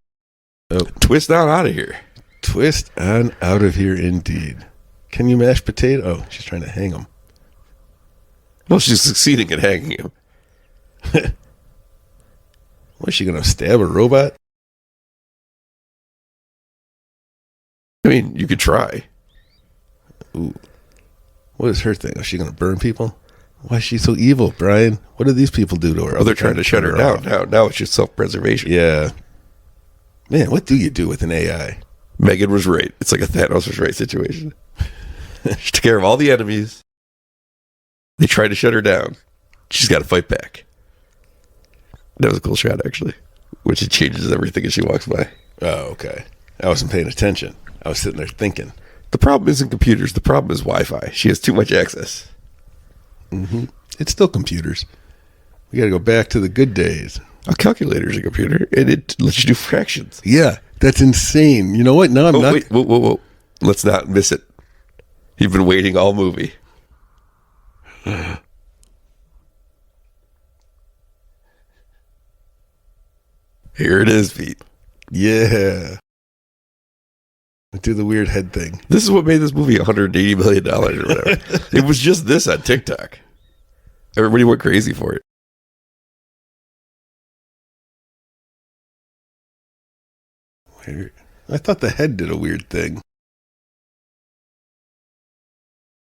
Oh. Twist on out of here. Twist on out of here indeed. Can you mash potato? Oh, she's trying to hang him. Well, she's succeeding at hanging him. What, is she going to stab a robot? I mean, you could try. Ooh. What is her thing? Is she going to burn people? Why is she so evil, Brian? What do these people do to her? Oh, they're trying to shut her down. Now it's just self-preservation. Yeah. Man, what do you do with an AI? M3GAN was right. It's like a Thanos was right situation. She took care of all the enemies. They tried to shut her down. She's got to fight back. That was a cool shot, actually. Which it changes everything as she walks by. Oh, okay. I wasn't paying attention. I was sitting there thinking. The problem isn't computers. The problem is Wi-Fi. She has too much access. Mm-hmm. It's still computers. We got to go back to the good days. A calculator's a computer, and it lets you do fractions. Yeah, that's insane. You know what? No, I'm not. Wait, whoa. Let's not miss it. You've been waiting all movie. Here it is, Pete. Yeah. Do the weird head thing. This is what made this movie $180 million or whatever. It was just this on TikTok. Everybody went crazy for it. Weird. I thought the head did a weird thing.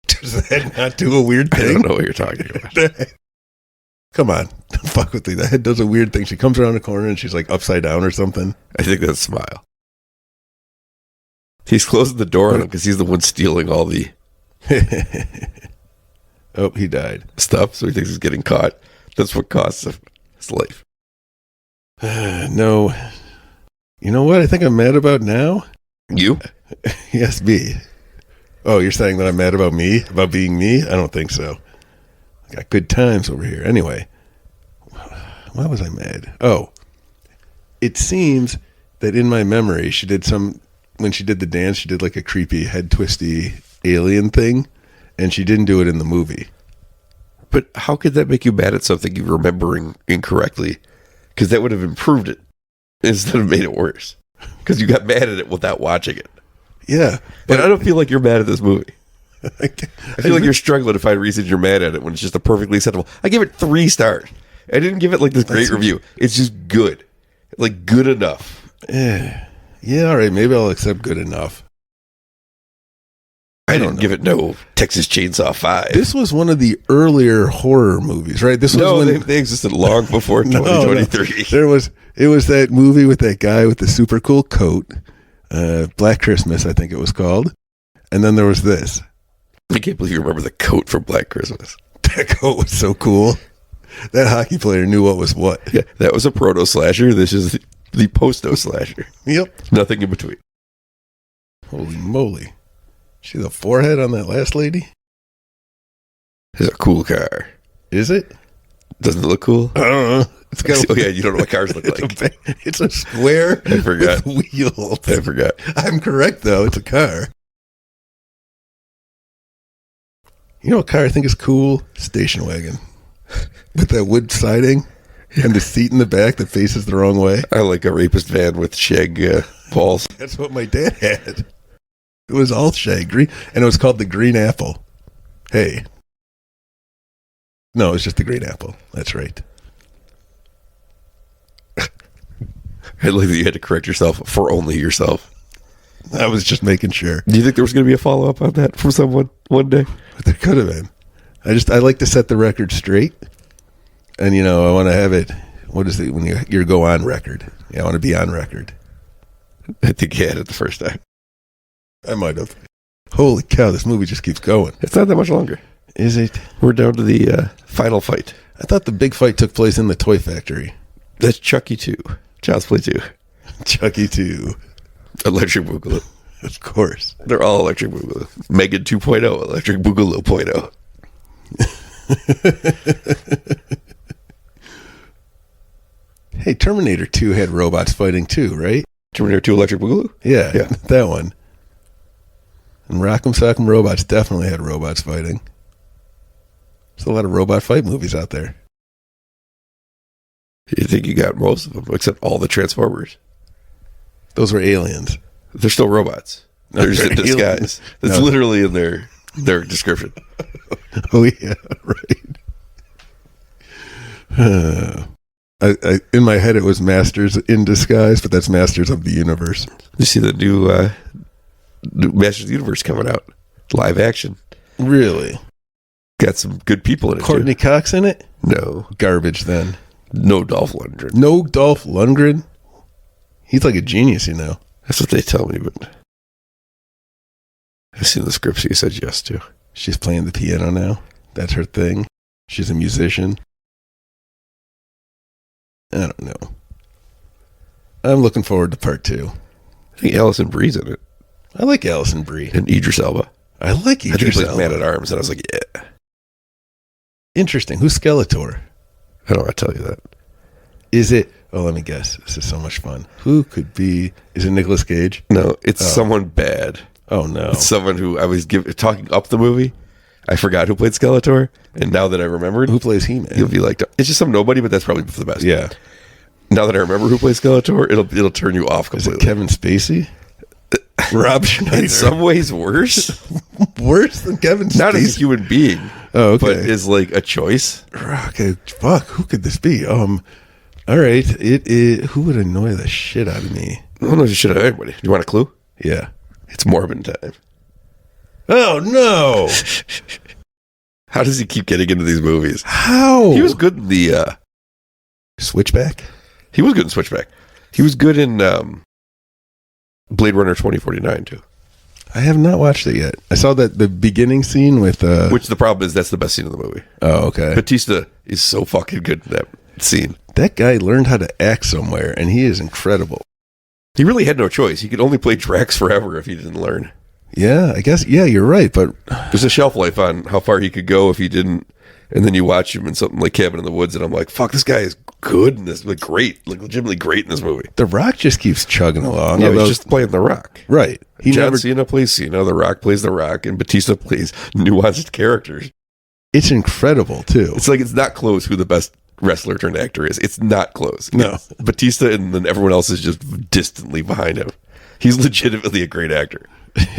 Does the head not do a weird thing? I don't know what you're talking about. Come on. Don't fuck with me. The head does a weird thing. She comes around the corner and she's like upside down or something. I think that's Smile. He's closing the door on him because he's the one stealing all the oh, he died. Stuff, so he thinks he's getting caught. That's what costs him his life. No. You know what I think I'm mad about now? You? Yes, me. Oh, you're saying that I'm mad about me? About being me? I don't think so. I got good times over here. Anyway, why was I mad? Oh, it seems that in my memory, she did when she did the dance, she did like a creepy head twisty alien thing, and she didn't do it in the movie. But how could that make you mad at something you're remembering incorrectly? Because that would have improved it instead of made it worse. Because you got mad at it without watching it. Yeah. But I don't feel like you're mad at this movie. I feel like you're struggling to find reasons you're mad at it when it's just a perfectly acceptable. I give it 3 stars. I didn't give it like this great review. It's just good. Like good enough. Yeah, all right. Maybe I'll accept good enough. I didn't give it no Texas Chainsaw 5. This was one of the earlier horror movies, right? This was when they existed long before 2023. No. It was that movie with that guy with the super cool coat, Black Christmas, I think it was called. And then there was this. I can't believe you remember the coat from Black Christmas. That coat was so cool. That hockey player knew what was what. Yeah, that was a proto slasher. This is the posto slasher. Yep. Nothing in between. Holy moly. See the forehead on that last lady? It's a cool car. Is it? Doesn't it look cool? I don't know. It's got Oh yeah, you don't know what cars look like. It's a square I forgot. with wheels. I forgot. I'm correct, though. It's a car. You know what car I think is cool? Station wagon. With that wood siding and the seat in the back that faces the wrong way. I like a rapist van with shag balls. That's what my dad had. It was all shag green, and it was called the Green Apple. Hey. No, it's just the Green Apple. That's right. I like that you had to correct yourself for only yourself. I was just making sure. Do you think there was going to be a follow-up on that from someone one day? But there could have been. I like to set the record straight. And, you know, I want to have it, what is it, when you go on record? Yeah, I want to be on record. I think you had it the first time. I might have. Holy cow, this movie just keeps going. It's not that much longer. Is it? We're down to the final fight. I thought the big fight took place in the toy factory. That's Chucky 2. Child's Play 2. Chucky 2. Electric Boogaloo. Of course. They're all Electric Boogaloo. M3GAN 2.0, Electric Boogaloo 0.0. Hey, Terminator 2 had robots fighting too, right? Terminator 2 Electric Boogaloo? Yeah, Yeah. that one. And Rock'em Sock'em Robots definitely had robots fighting. There's a lot of robot fight movies out there. You think you got most of them, except all the Transformers. Those were aliens. They're still robots. No, They're just in they're disguise. That's No. literally in their description. Oh, yeah, right. In my head, it was Masters in Disguise, but that's Masters of the Universe. You see the new Masters of the Universe coming out. Live action. Really? Got some good people in it, Courtney Cox in it? too. No. Garbage, then. No Dolph Lundgren. No Dolph Lundgren? He's like a genius, you know. That's what they tell me, but I've seen the scripts he said yes to. She's playing the piano now. That's her thing. She's a musician. I don't know. I'm looking forward to part 2. I think Alison Brie's in it. I like Alison Brie. And Idris Elba. I like I think he Idris plays Elba. Man at Arms, and I was like, yeah. Interesting. Who's Skeletor? I don't want to tell you that. Is it... Oh, let me guess. This is so much fun. Who could be... Is it Nicolas Cage? No, it's someone bad. Oh, no. It's someone who I was talking up the movie. I forgot who played Skeletor, and now that I remembered, Who plays He-Man? you'll be like, it's just some nobody, but that's probably for the best. Yeah. Now that I remember who plays Skeletor, it'll turn you off Is completely. it Kevin Spacey? Rob Schneider. In some ways, worse. Worse than Kevin Spacey? Not as a human being, Oh, okay. but is like a choice. Okay, fuck. Who could this be? All right. Who would annoy the shit out of me? I don't know if you should have anybody. Do you want a clue? Yeah. It's Morbin time. Oh, no. How does he keep getting into these movies? How? He was good in the. Switchback? He was good in Switchback. He was good in Blade Runner 2049 too. I have not watched it yet. I saw that the beginning scene with... Which the problem is that's the best scene in the movie. Oh, okay. Batista is so fucking good in that scene. That guy learned how to act somewhere, and he is incredible. He really had no choice. He could only play Drax forever if he didn't learn. Yeah, I guess. Yeah, you're right, but... There's a shelf life on how far he could go if he didn't. And then you watch him in something like Cabin in the Woods, and I'm like, fuck, this guy is good in this. Like, great. Like, legitimately great in this movie. The Rock just keeps chugging along. Yeah, although- he's just playing The Rock. Right. John Cena plays Cena, The Rock plays The Rock, and Batista plays nuanced characters. It's incredible, too. It's like it's not close who the best wrestler turned actor is. It's not close. No. It's Batista, and then everyone else is just distantly behind him. He's legitimately a great actor.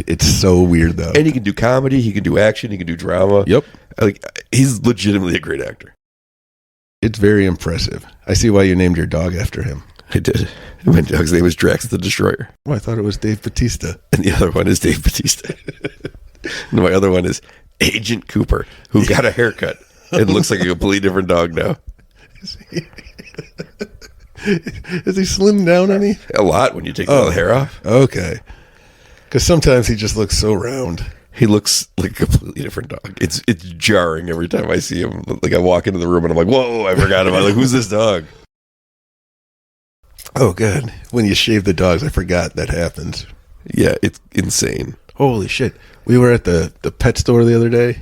It's so weird, though. And he can do comedy, he can do action, he can do drama. Yep. Like, he's legitimately a great actor. It's very impressive. I see why you named your dog after him. I did. My dog's name is Drax the Destroyer. Oh, I thought it was Dave Bautista. And the other one is Dave Bautista. And my other one is Agent Cooper, who got a haircut and looks like a completely different dog now. Is he slimmed down any? A lot when you take all the hair off. Okay. Because sometimes he just looks so round. He looks like a completely different dog. It's jarring every time I see him. Like, I walk into the room and I'm like, whoa, I forgot about like, who's this dog? Oh, God. When you shave the dogs, I forgot that happens. Yeah, it's insane. Holy shit. We were at the pet store the other day,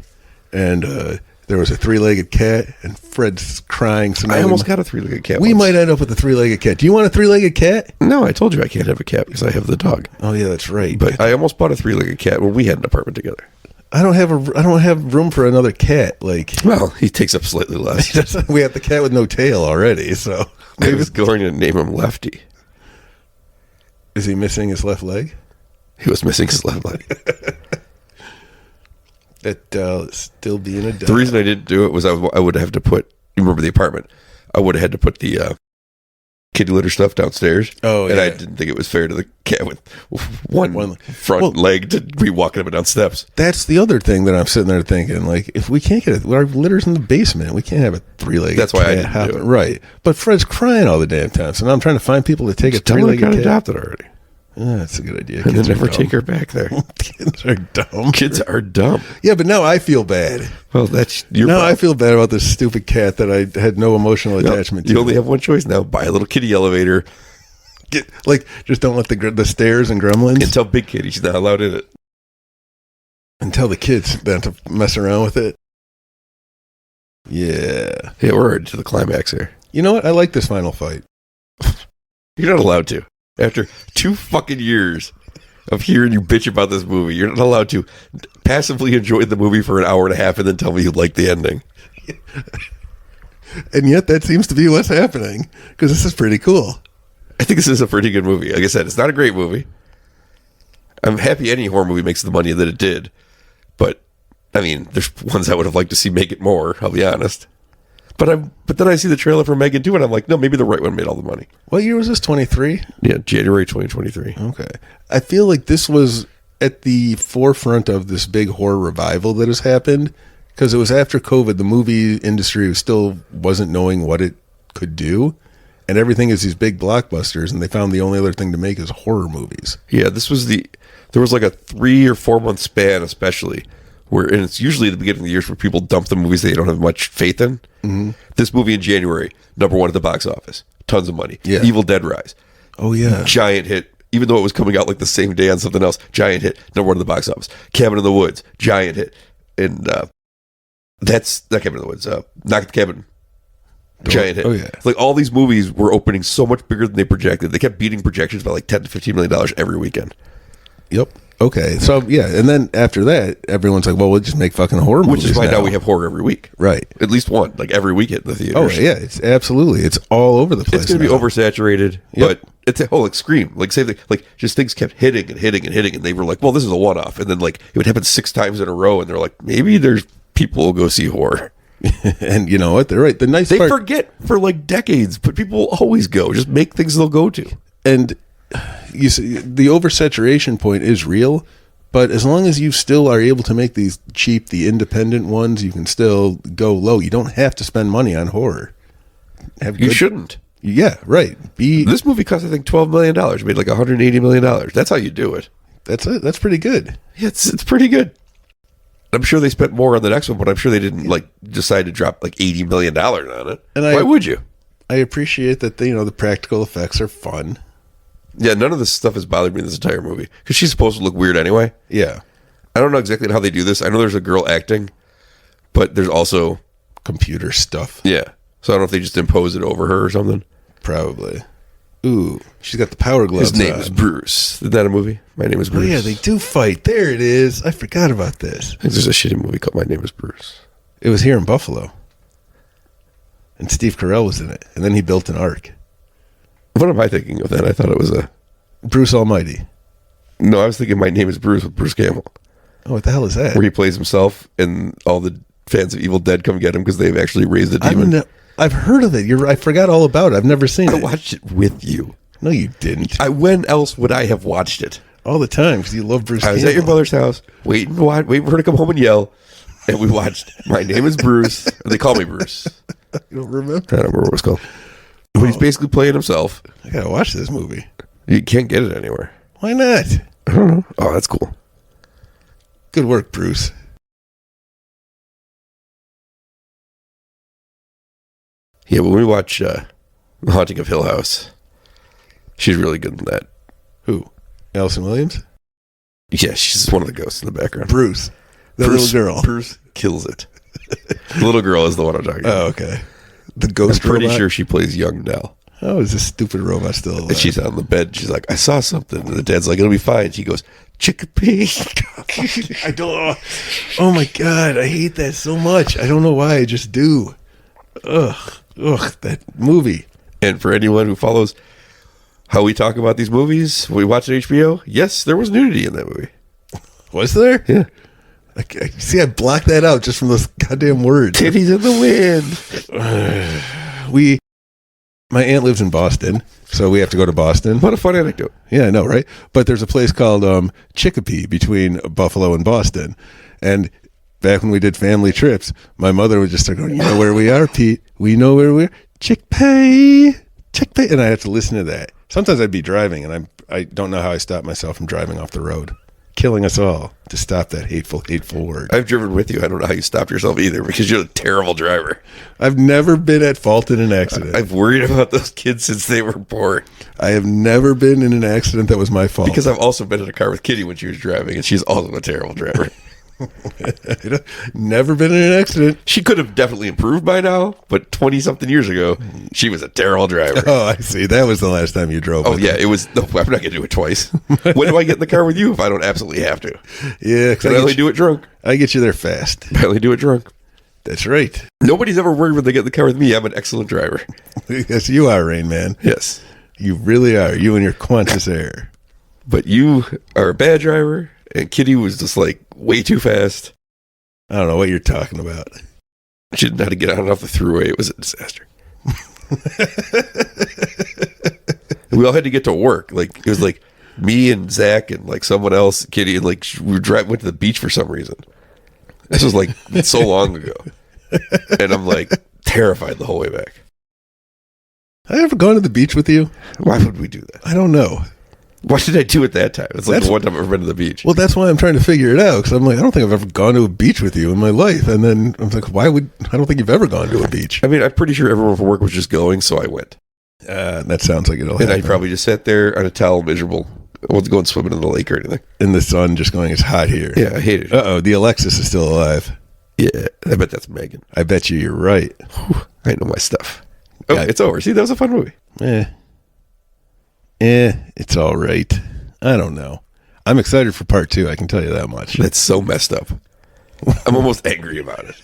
and there was a three-legged cat, and Fred's crying. So I almost got a three-legged cat. We once. might end up with a three-legged cat. Do you want a three-legged cat? No, I told you I can't have a cat because I have the dog. Oh yeah, that's right. But I almost bought a three-legged cat when we had an apartment together. I don't have room for another cat. Like, Well, he takes up slightly less. we have the cat with no tail already. So I was going to name him Lefty. is he missing his left leg? He was missing his left leg. That still being a dog. The reason I didn't do it was I would have to put. You remember the apartment? I would have had to put the kitty litter stuff downstairs. Oh, and yeah. I didn't think it was fair to the cat with one front Well, leg to be walking up and down steps. That's the other thing that I'm sitting there thinking. Like, if we can't get it, our litter's in the basement. We can't have a three-legged. That's why I cat didn't do it. Right, but Fred's crying all the damn time. So now I'm trying to find people to take a Tell her three-legged got cat. adopted already. That's a good idea. And then Kids are never dumb. take her back there. Kids are dumb. Kids are dumb. Yeah, but now I feel bad. Well, that's your Now problem. I feel bad about this stupid cat that I had no emotional No, attachment you to. only have one choice now. Buy a little kitty elevator Just don't let the stairs and gremlins and tell Big Kitty she's not allowed in it. and tell the kids not to mess around with it. Yeah. Yeah, we're already to the climax here. You know what? I like this final fight. You're not allowed to. After 2 fucking years of hearing you bitch about this movie, you're not allowed to passively enjoy the movie for an hour and a half and then tell me you like the ending. And yet that seems to be what's happening because this is pretty cool. I think this is a pretty good movie. Like I said, it's not a great movie. I'm happy any horror movie makes the money that it did. But, I mean, there's ones I would have liked to see make it more, I'll be honest. But then I see the trailer for M3GAN 2 and I'm like, no, maybe the right one made all the money. What year was this? 23? Yeah, January 2023. Okay. I feel like this was at the forefront of this big horror revival that has happened because it was after COVID. The movie industry still wasn't knowing what it could do. And everything is these big blockbusters, and they found the only other thing to make is horror movies. Yeah, there was like a 3 or 4 month span, especially, and it's usually the beginning of the years where people dump the movies they don't have much faith in. Mm-hmm. This movie in January, #1 at the box office, tons of money. Yeah. Evil Dead Rise, Oh, yeah. giant hit. Even though it was coming out like the same day on something else, giant hit, #1 at the box office. Cabin in the Woods, giant hit, and that's not Cabin in the Woods. Knock at the Cabin. Giant hit. Oh, yeah. Like all these movies were opening so much bigger than they projected. They kept beating projections by like $10 to $15 million every weekend. Yep. Okay. So, yeah. And then after that, everyone's like, well, we'll just make fucking horror movies. Which is why now we have horror every week. Right. At least one, like every week at the theaters. Oh, yeah. It's absolutely. It's all over the place. It's going to be now. oversaturated, Yep. but it's a whole like Scream. Like same thing. Like just things kept hitting and hitting and hitting, and they were like, "Well, this is a one-off." And then like it would happen 6 times in a row, and they're like, "Maybe there's people will go see horror." And you know what? They're right. The nice They part, forget for like decades, but people will always go. Just make things they'll go to. and you see, the oversaturation point is real. But as long as you still are able to make these cheap, the independent ones, you can still go low. You don't have to spend money on horror. You shouldn't. Yeah, right. This movie cost, I think, $12 million. Made like $180 million. That's how you do it. That's it. That's pretty good. Yeah, it's pretty good. I'm sure they spent more on the next one, but I'm sure they didn't like decide to drop like $80 million on it. And why would you? I appreciate that the practical effects are fun. Yeah, none of this stuff has bothered me in this entire movie because she's supposed to look weird anyway. Yeah. I don't know exactly how they do this. I know there's a girl acting, but there's also Computer stuff. yeah. So I don't know if they just impose it over her or something. Probably. Ooh, she's got the power gloves His name on. is Bruce. Isn't that a movie? My Name is Oh, Bruce. yeah, they do fight. There it is. I forgot about this. I think there's a shitty movie called My Name is Bruce. It was here in Buffalo. And Steve Carell was in it. And then he built an ark. What am I thinking of then? I thought it was a... Bruce Almighty. No, I was thinking My Name is Bruce with Bruce Campbell, Oh, what the hell is that? where he plays himself and all the fans of Evil Dead come get him because they've actually raised a demon. I've heard of it. I forgot all about it. I've never seen I it. watched it with you. No, you didn't. When else would I have watched it? All the time because you love Bruce I was at your Campbell. mother's house, waiting for her to come home and yell, and we watched My Name is Bruce. Or they call me Bruce. You don't remember? I don't remember what it's called. But he's basically playing himself. I gotta watch this movie. You can't get it anywhere. Why not? I don't know. Oh, that's cool. Good work, Bruce. Yeah, when we watch The Haunting of Hill House, she's really good in that. Who? Allison Williams? Yeah, she's one of the ghosts in the background. Bruce. The Bruce, little girl. Bruce kills it. The little girl is the one I'm talking about. Oh, okay. The ghost I'm pretty robot? sure she plays young Nell. Oh, is this stupid robot still alive? And she's on the bed. She's like, I saw something. And the dad's like, it'll be fine. She goes, Chickapee. I don't. Oh my god, I hate that so much. I don't know why. I just do. Ugh, that movie. And for anyone who follows how we talk about these movies, we watch at HBO. Yes, there was nudity in that movie. Was there? Yeah. See, I blocked that out just from those goddamn words. Titties in the wind. My aunt lives in Boston, so we have to go to Boston. What a fun anecdote. Yeah, I know, right? But there's a place called Chicopee between Buffalo and Boston. And back when we did family trips, my mother would just start going, you know where we are, Pete? We know where we are. Chickpea. And I have to listen to that. Sometimes I'd be driving, and I don't know how I stop myself from driving off the road. Killing us all to stop that hateful word. I've driven with you. I don't know how you stopped yourself either because you're a terrible driver. I've never been at fault in an accident. I've worried about those kids since they were born. I have never been in an accident that was my fault. Because I've also been in a car with Kitty when she was driving, and she's also a terrible driver. Never been in an accident. She could have definitely improved by now, but 20-something years ago, she was a terrible driver. Oh, I see. That was the last time you drove. Oh, yeah. It was. No, I'm not going to do it twice. When do I get in the car with you if I don't absolutely have to? Yeah, because I only do it drunk. I get you there fast. I only do it drunk. That's right. Nobody's ever worried when they get in the car with me. I'm an excellent driver. Yes, you are, Rain Man. Yes. You really are. You and your Qantas Air. But you are a bad driver, and Kitty was just like way too fast. I don't know what you're talking about. She didn't know how to get on and off the thruway. It was a disaster. We all had to get to work. Like, it was like me and Zach and like someone else, Kitty, and like we went to the beach for some reason. This was like so long ago. And I'm like terrified the whole way back. Have I ever gone to the beach with you? Why would we do that? I don't know. What did I do at that time? It's like the one time I've ever been to the beach. Well, that's why I'm trying to figure it out. Because I'm like, I don't think I've ever gone to a beach with you in my life. And then I'm like, I don't think you've ever gone to a beach. I mean, I'm pretty sure everyone from work was just going, so I went. That sounds like it'll happen. And I probably just sat there on a towel, miserable. I wasn't going swimming in the lake or anything. In the sun, just going, it's hot here. Yeah, I hated it. Uh-oh, the Alexis is still alive. Yeah, I bet that's M3GAN. I bet you're right. Whew, I know my stuff. Oh, Yeah. It's over. See, that was a fun movie. It's all right. I don't know. I'm excited for part 2. I can tell you that much. That's so messed up. I'm almost angry about it.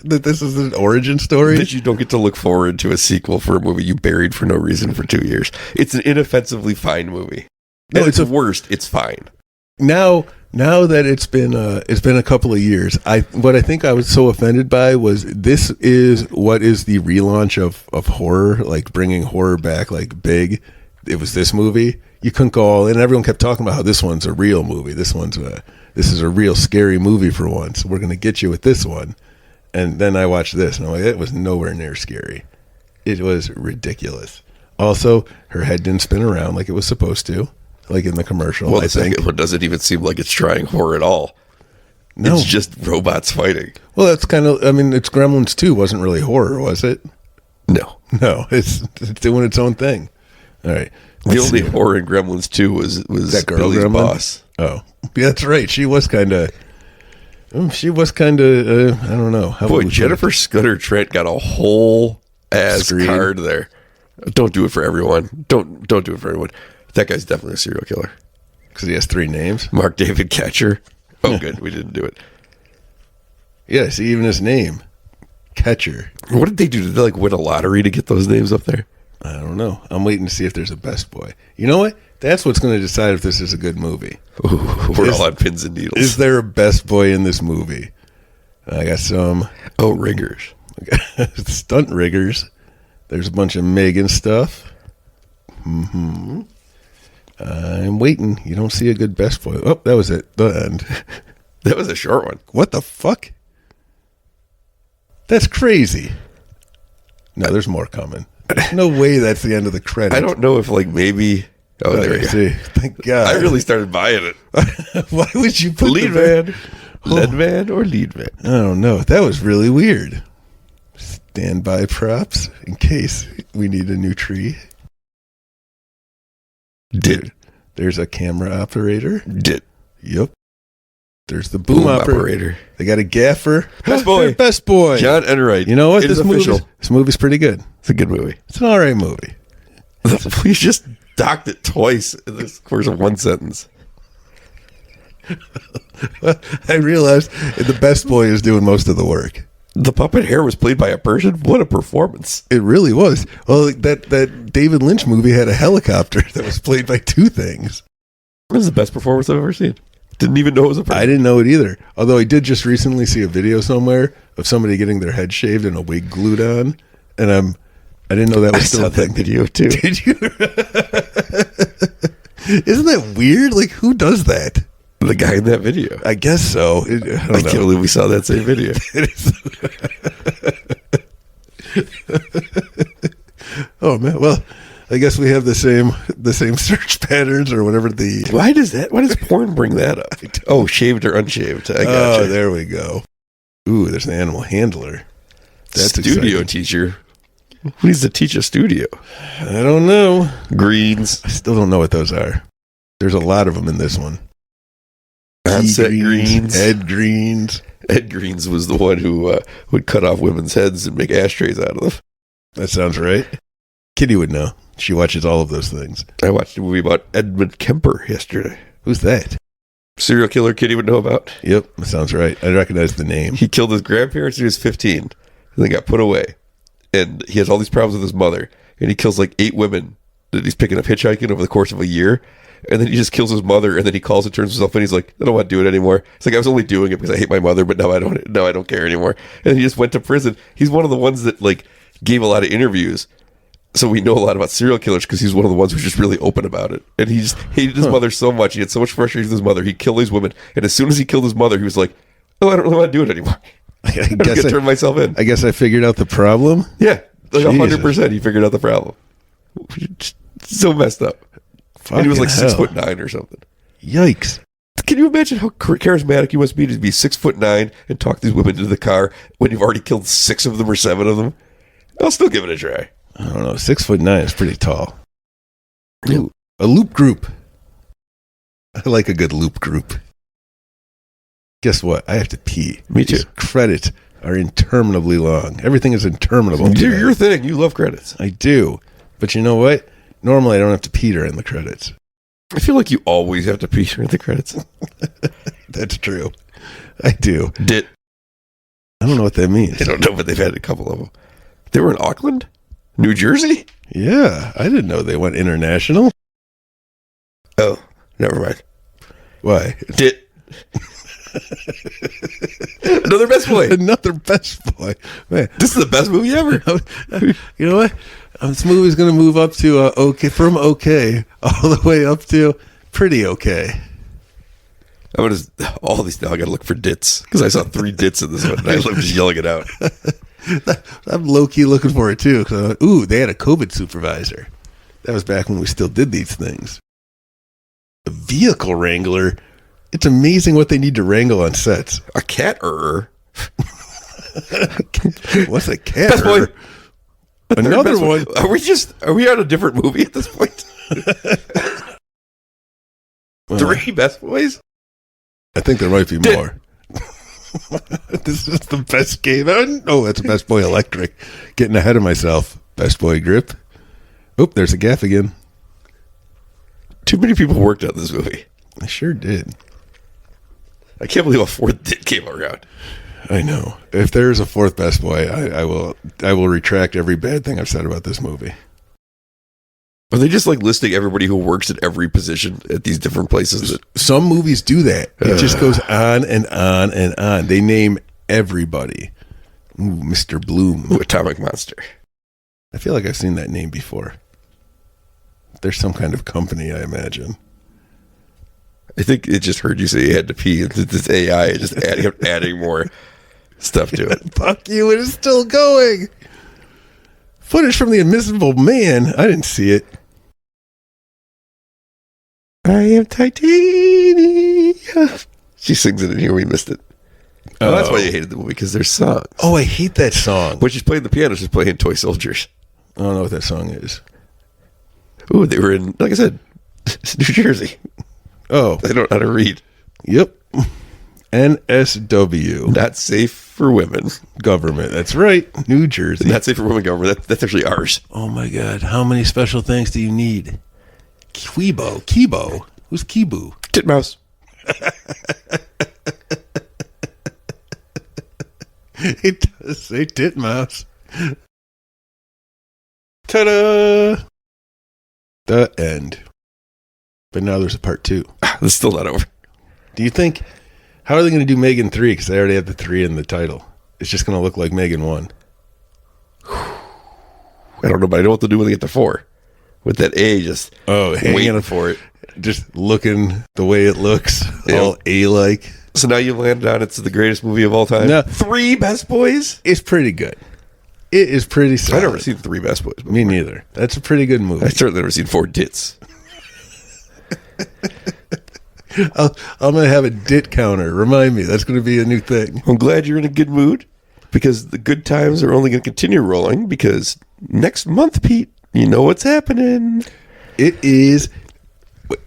That this is an origin story? That you don't get to look forward to a sequel for a movie you buried for no reason for 2 years. It's an inoffensively fine movie. No, it's the worst. It's fine. Now that it's been a couple of years, what I think I was so offended by was this is what is the relaunch of horror, like bringing horror back like big. It was this movie. You couldn't go all in. Everyone kept talking about how this one's a real movie. This is a real scary movie for once. We're going to get you with this one. And then I watched this, and I'm like, it was nowhere near scary. It was ridiculous. Also, her head didn't spin around like it was supposed to, like in the commercial. Well, the second one doesn't even seem like it's trying horror at all. No. It's just robots fighting. Well, that's kind of, it's Gremlins 2 wasn't really horror, was it? No, it's doing its own thing. All right. The only horror in Gremlins 2 was that girl Billy's Gremlin? boss. Oh, yeah, that's right. She was kind of, I don't know. Boy, Jennifer Scudder Trent got a whole ass card there. Don't do it for everyone. Don't do it for everyone. That guy's definitely a serial killer. Because he has 3 names. Mark David Catcher. Oh, good. We didn't do it. Yeah, see, even his name. Catcher. What did they do? Did they like win a lottery to get those names up there? I don't know. I'm waiting to see if there's a best boy. You know what? That's what's going to decide if this is a good movie. Ooh, we're all on pins and needles. Is there a best boy in this movie? I got some. Oh, riggers. Stunt riggers. There's a bunch of M3GAN stuff. I'm waiting. You don't see a good best boy. Oh, that was it. The end. That was a short one. What the fuck? That's crazy. No, there's more coming. There's no way that's the end of the credits. I don't know if maybe. Oh, there you go. Thank God. I really started buying it. Why would you put lead man, lead man, or lead man? I don't know. That was really weird. Standby props in case we need a new tree. Did there's a camera operator? Did Yep. There's the boom operator. They got a gaffer. Best boy. Best boy. John Enright. You know what? It is official. This movie's pretty good. It's a good movie. It's an all right movie. We just docked it twice in the course of one sentence. I realized the best boy is doing most of the work. The puppet hair was played by a person? What a performance. It really was. Well, that David Lynch movie had a helicopter that was played by two things. This is the best performance I've ever seen. Didn't even know it was a person. I didn't know it either. Although I did just recently see a video somewhere of somebody getting their head shaved and a wig glued on. And I didn't know that was still a thing. That video too. Did you? Isn't that weird? Like, who does that? The guy in that video. I guess so. I can't believe we saw that same video. Oh man. Well, I guess we have the same search patterns or whatever the. Why does porn bring that up? Oh, shaved or unshaved. I gotcha. Oh, there we go. Ooh, there's an animal handler. That's studio exciting. Teacher. Who needs to teach a studio? I don't know. Greens. I still don't know what those are. There's a lot of them in this one. Onset greens. Ed Greens. Ed Greens was the one who would cut off women's heads and make ashtrays out of them. That sounds right. Kitty would know. She watches all of those things. I watched a movie about Edmund Kemper yesterday. Who's that? Serial killer Kitty would know about. Yep, that sounds right. I recognize the name. He killed his grandparents when he was 15, and then got put away. And he has all these problems with his mother, and he kills like 8 women that he's picking up hitchhiking over the course of a year. And then he just kills his mother, and then he calls and turns himself in. He's like, I don't want to do it anymore. It's like, I was only doing it because I hate my mother, but now I don't care anymore. And he just went to prison. He's one of the ones that like gave a lot of interviews. So we know a lot about serial killers because he's one of the ones who's just really open about it. And he just hated his mother so much. He had so much frustration with his mother. He'd kill these women. And as soon as he killed his mother, he was like, oh, I don't really want to do it anymore. I guess I turn myself in. I guess I figured out the problem. Yeah. Like 100% he figured out the problem. So messed up. Fucking and he was like 6'9" or something. Yikes. Can you imagine how charismatic you must be to be 6'9" and talk these women into the car when you've already killed 6 of them or 7 of them? I'll still give it a try. I don't know. 6'9" is pretty tall. Ooh. A loop group. I like a good loop group. Guess what? I have to pee. Me too. These credits are interminably long. Everything is interminable. Do your thing. You love credits. I do. But you know what? Normally I don't have to pee during the credits. I feel like you always have to pee during the credits. That's true. I do. I don't know what that means. I don't know, but they've had a couple of them. They were in Auckland? New Jersey? Yeah. I didn't know they went international. Oh, never mind. Why? Another best boy. Another best boy. Man, this is the best movie ever. You know what? This movie's going to move up to okay, from okay all the way up to pretty okay. I'm gonna all these now. I got to look for dits because I saw 3 dits in this one, and I love just yelling it out. I'm low key looking for it too. Ooh, they had a COVID supervisor. That was back when we still did these things. A vehicle wrangler. It's amazing what they need to wrangle on sets. A cat-er. What's a cat? Best boy. Another one. Are we on a different movie at this point? 3 best boys? I think there might be more. This is the best game. Oh, that's Best Boy Electric. Getting ahead of myself. Best Boy Grip. Oop, there's a gaff again. Too many people worked on this movie. I sure did. I can't believe a 4th dit came around. I know. If there is a 4th Best Boy, I will retract every bad thing I've said about this movie. Are they just like listing everybody who works at every position at these different places? Some movies do that. It just goes on and on and on. They name everybody. Ooh, Mr. Bloom. Ooh, Atomic Monster. I feel like I've seen that name before. There's some kind of company, I imagine. I think it just heard you say you had to pee. This AI just adding more stuff to it. Fuck you, it is still going. Footage from The Invisible Man. I didn't see it. I am titanium. She sings it in here. We missed it. Oh, that's why you hated the movie, because there's songs. Oh, I hate that song. When she's playing the piano, she's playing Toy Soldiers. I don't know what that song is. Ooh, they were in, like I said, New Jersey. Oh. They don't know how to read. Yep. NSW. Not safe for women. Government. That's right. New Jersey. Not safe for women government. That's actually ours. Oh my God. How many special things do you need? Kibo. Who's Kibu? Titmouse. It does say titmouse. Ta-da! The end. But now there's a part 2. It's still not over. Do you think, how are they going to do M3GAN 3? Because they already have the 3 in the title. It's just going to look like M3GAN 1. I don't know, but I know what they'll do when they get to 4. With that A just hanging for it. Just looking the way it looks, Yeah. all A-like. So now you've landed on it's the greatest movie of all time. No. 3 Best Boys? It's pretty good. It is pretty solid. I've never seen 3 Best Boys before. Me neither. That's a pretty good movie. I've certainly never seen 4 Dits. I'm going to have a dit counter. Remind me. That's going to be a new thing. I'm glad you're in a good mood because the good times are only going to continue rolling because next month, Pete, you know what's happening. It is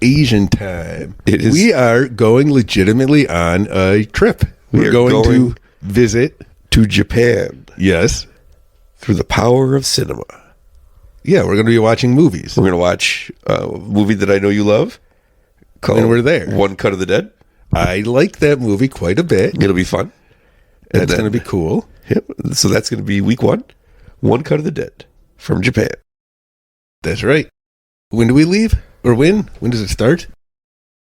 Asian time. It is. We are going legitimately on a trip. We're going to visit to Japan. Yes. Through the power of cinema. Yeah, we're going to be watching movies. We're going to watch a movie that I know you love. And we're there. One Cut of the Dead. I like that movie quite a bit. It'll be fun. That's going to be cool. Yep. So that's going to be week 1. One Cut of the Dead from Japan. That's right. When do we leave? Or when? When does it start?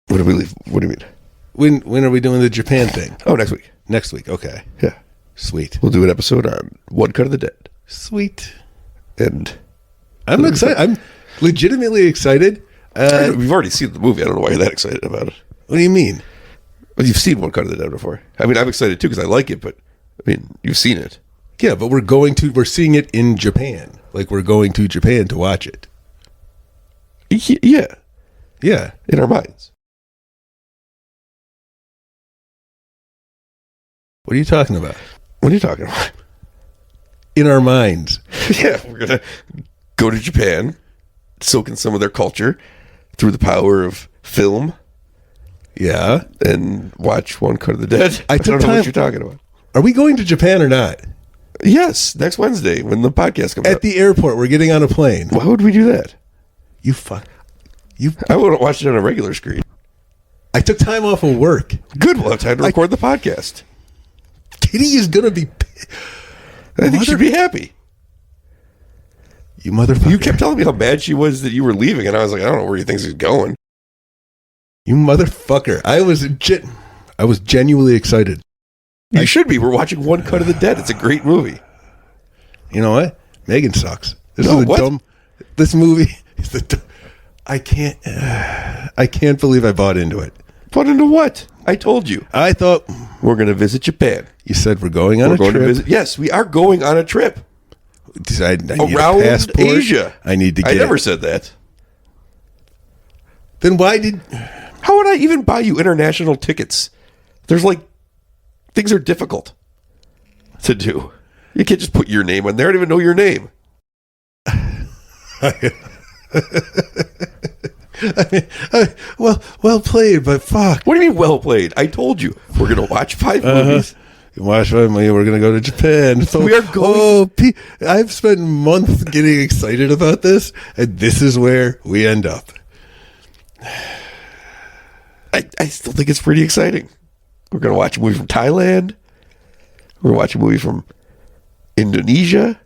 When do we leave? What do you mean? When are we doing the Japan thing? Oh, next week. Next week. Okay. Yeah. Sweet. We'll do an episode on One Cut of the Dead. Sweet. And I'm excited. I'm legitimately excited. We've already seen the movie. I don't know why you're that excited about it. What do you mean? Well, you've seen One Cut of the Dead before. I mean, I'm excited too because I like it, but I mean, you've seen it. Yeah, but we're seeing it in Japan. Like we're going to Japan to watch it. Yeah. Yeah. In our minds. What are you talking about? What are you talking about? In our minds. Yeah, we're going to go to Japan, soak in some of their culture through the power of film. Yeah. And watch One Cut of the Dead. I don't know what you're talking about. Are we going to Japan or not? Yes, next Wednesday when the podcast comes out. At the airport, we're getting on a plane. Why would we do that? I would have watched it on a regular screen. I took time off of work. Good, we'll have time to record the podcast. Kitty is going to be... I think she'd be happy. You motherfucker. You kept telling me how bad she was that you were leaving, and I was like, I don't know where you think she's going. You motherfucker. I was genuinely excited. You should be. We're watching One Cut of the Dead. It's a great movie. You know what? M3GAN sucks. This movie is I can't believe I bought into it. Bought into what? I told you. I thought we're going to visit Japan. You said we're going on a trip. Yes, we are going on a trip. I need around a passport. Asia. I need to get. I never said that. Then why did? How would I even buy you international tickets? There's things are difficult to do. You can't just put your name on there. I don't even know your name. Well played, but fuck. What do you mean well played? I told you we're gonna watch 5 movies. Watch 5 movies. We're gonna go to Japan. So, we are going. I've spent months getting excited about this, and this is where we end up. I still think it's pretty exciting. We're gonna watch a movie from Thailand. We're gonna watch a movie from Indonesia.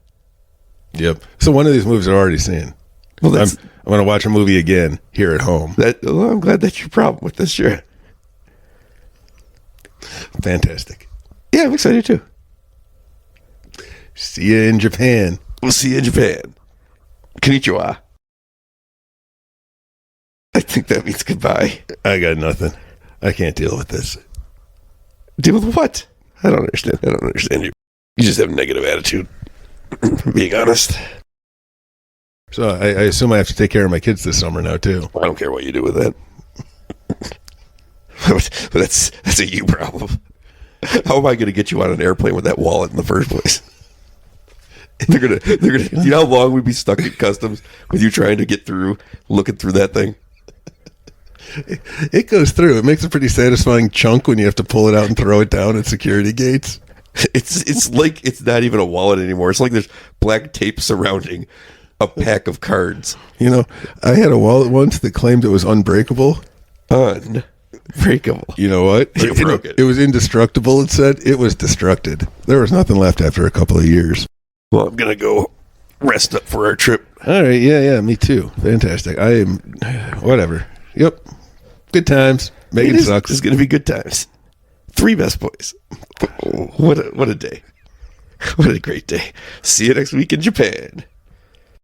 Yep. So one of these movies I've already seen. Well, I'm going to watch a movie again here at home. I'm glad that's your problem with this year. Fantastic. Yeah, I'm excited too. See you in Japan. We'll see you in Japan. Konnichiwa. I think that means goodbye. I got nothing. I can't deal with this. Deal with what? I don't understand you. You just have a negative attitude. Being honest. So I assume I have to take care of my kids this summer now too. I don't care what you do with that. But that's a you problem. How am I going to get you on an airplane with that wallet in the first place? They're gonna. You know how long we'd be stuck in customs with you trying to get through, looking through that thing. It goes through. It makes a pretty satisfying chunk when you have to pull it out and throw it down at security gates. It's like it's not even a wallet anymore. It's like there's black tape surrounding a pack of cards. You know, I had a wallet once that claimed it was unbreakable. Unbreakable. You know what? You broke it. It was indestructible, it said. It was destructed. There was nothing left after a couple of years. Well, I'm going to go rest up for our trip. All right. Yeah, me too. Fantastic. I am, whatever. Yep. Good times. Megan sucks. It's going to be good times. 3 best boys. What a day. What a great day. See you next week in Japan.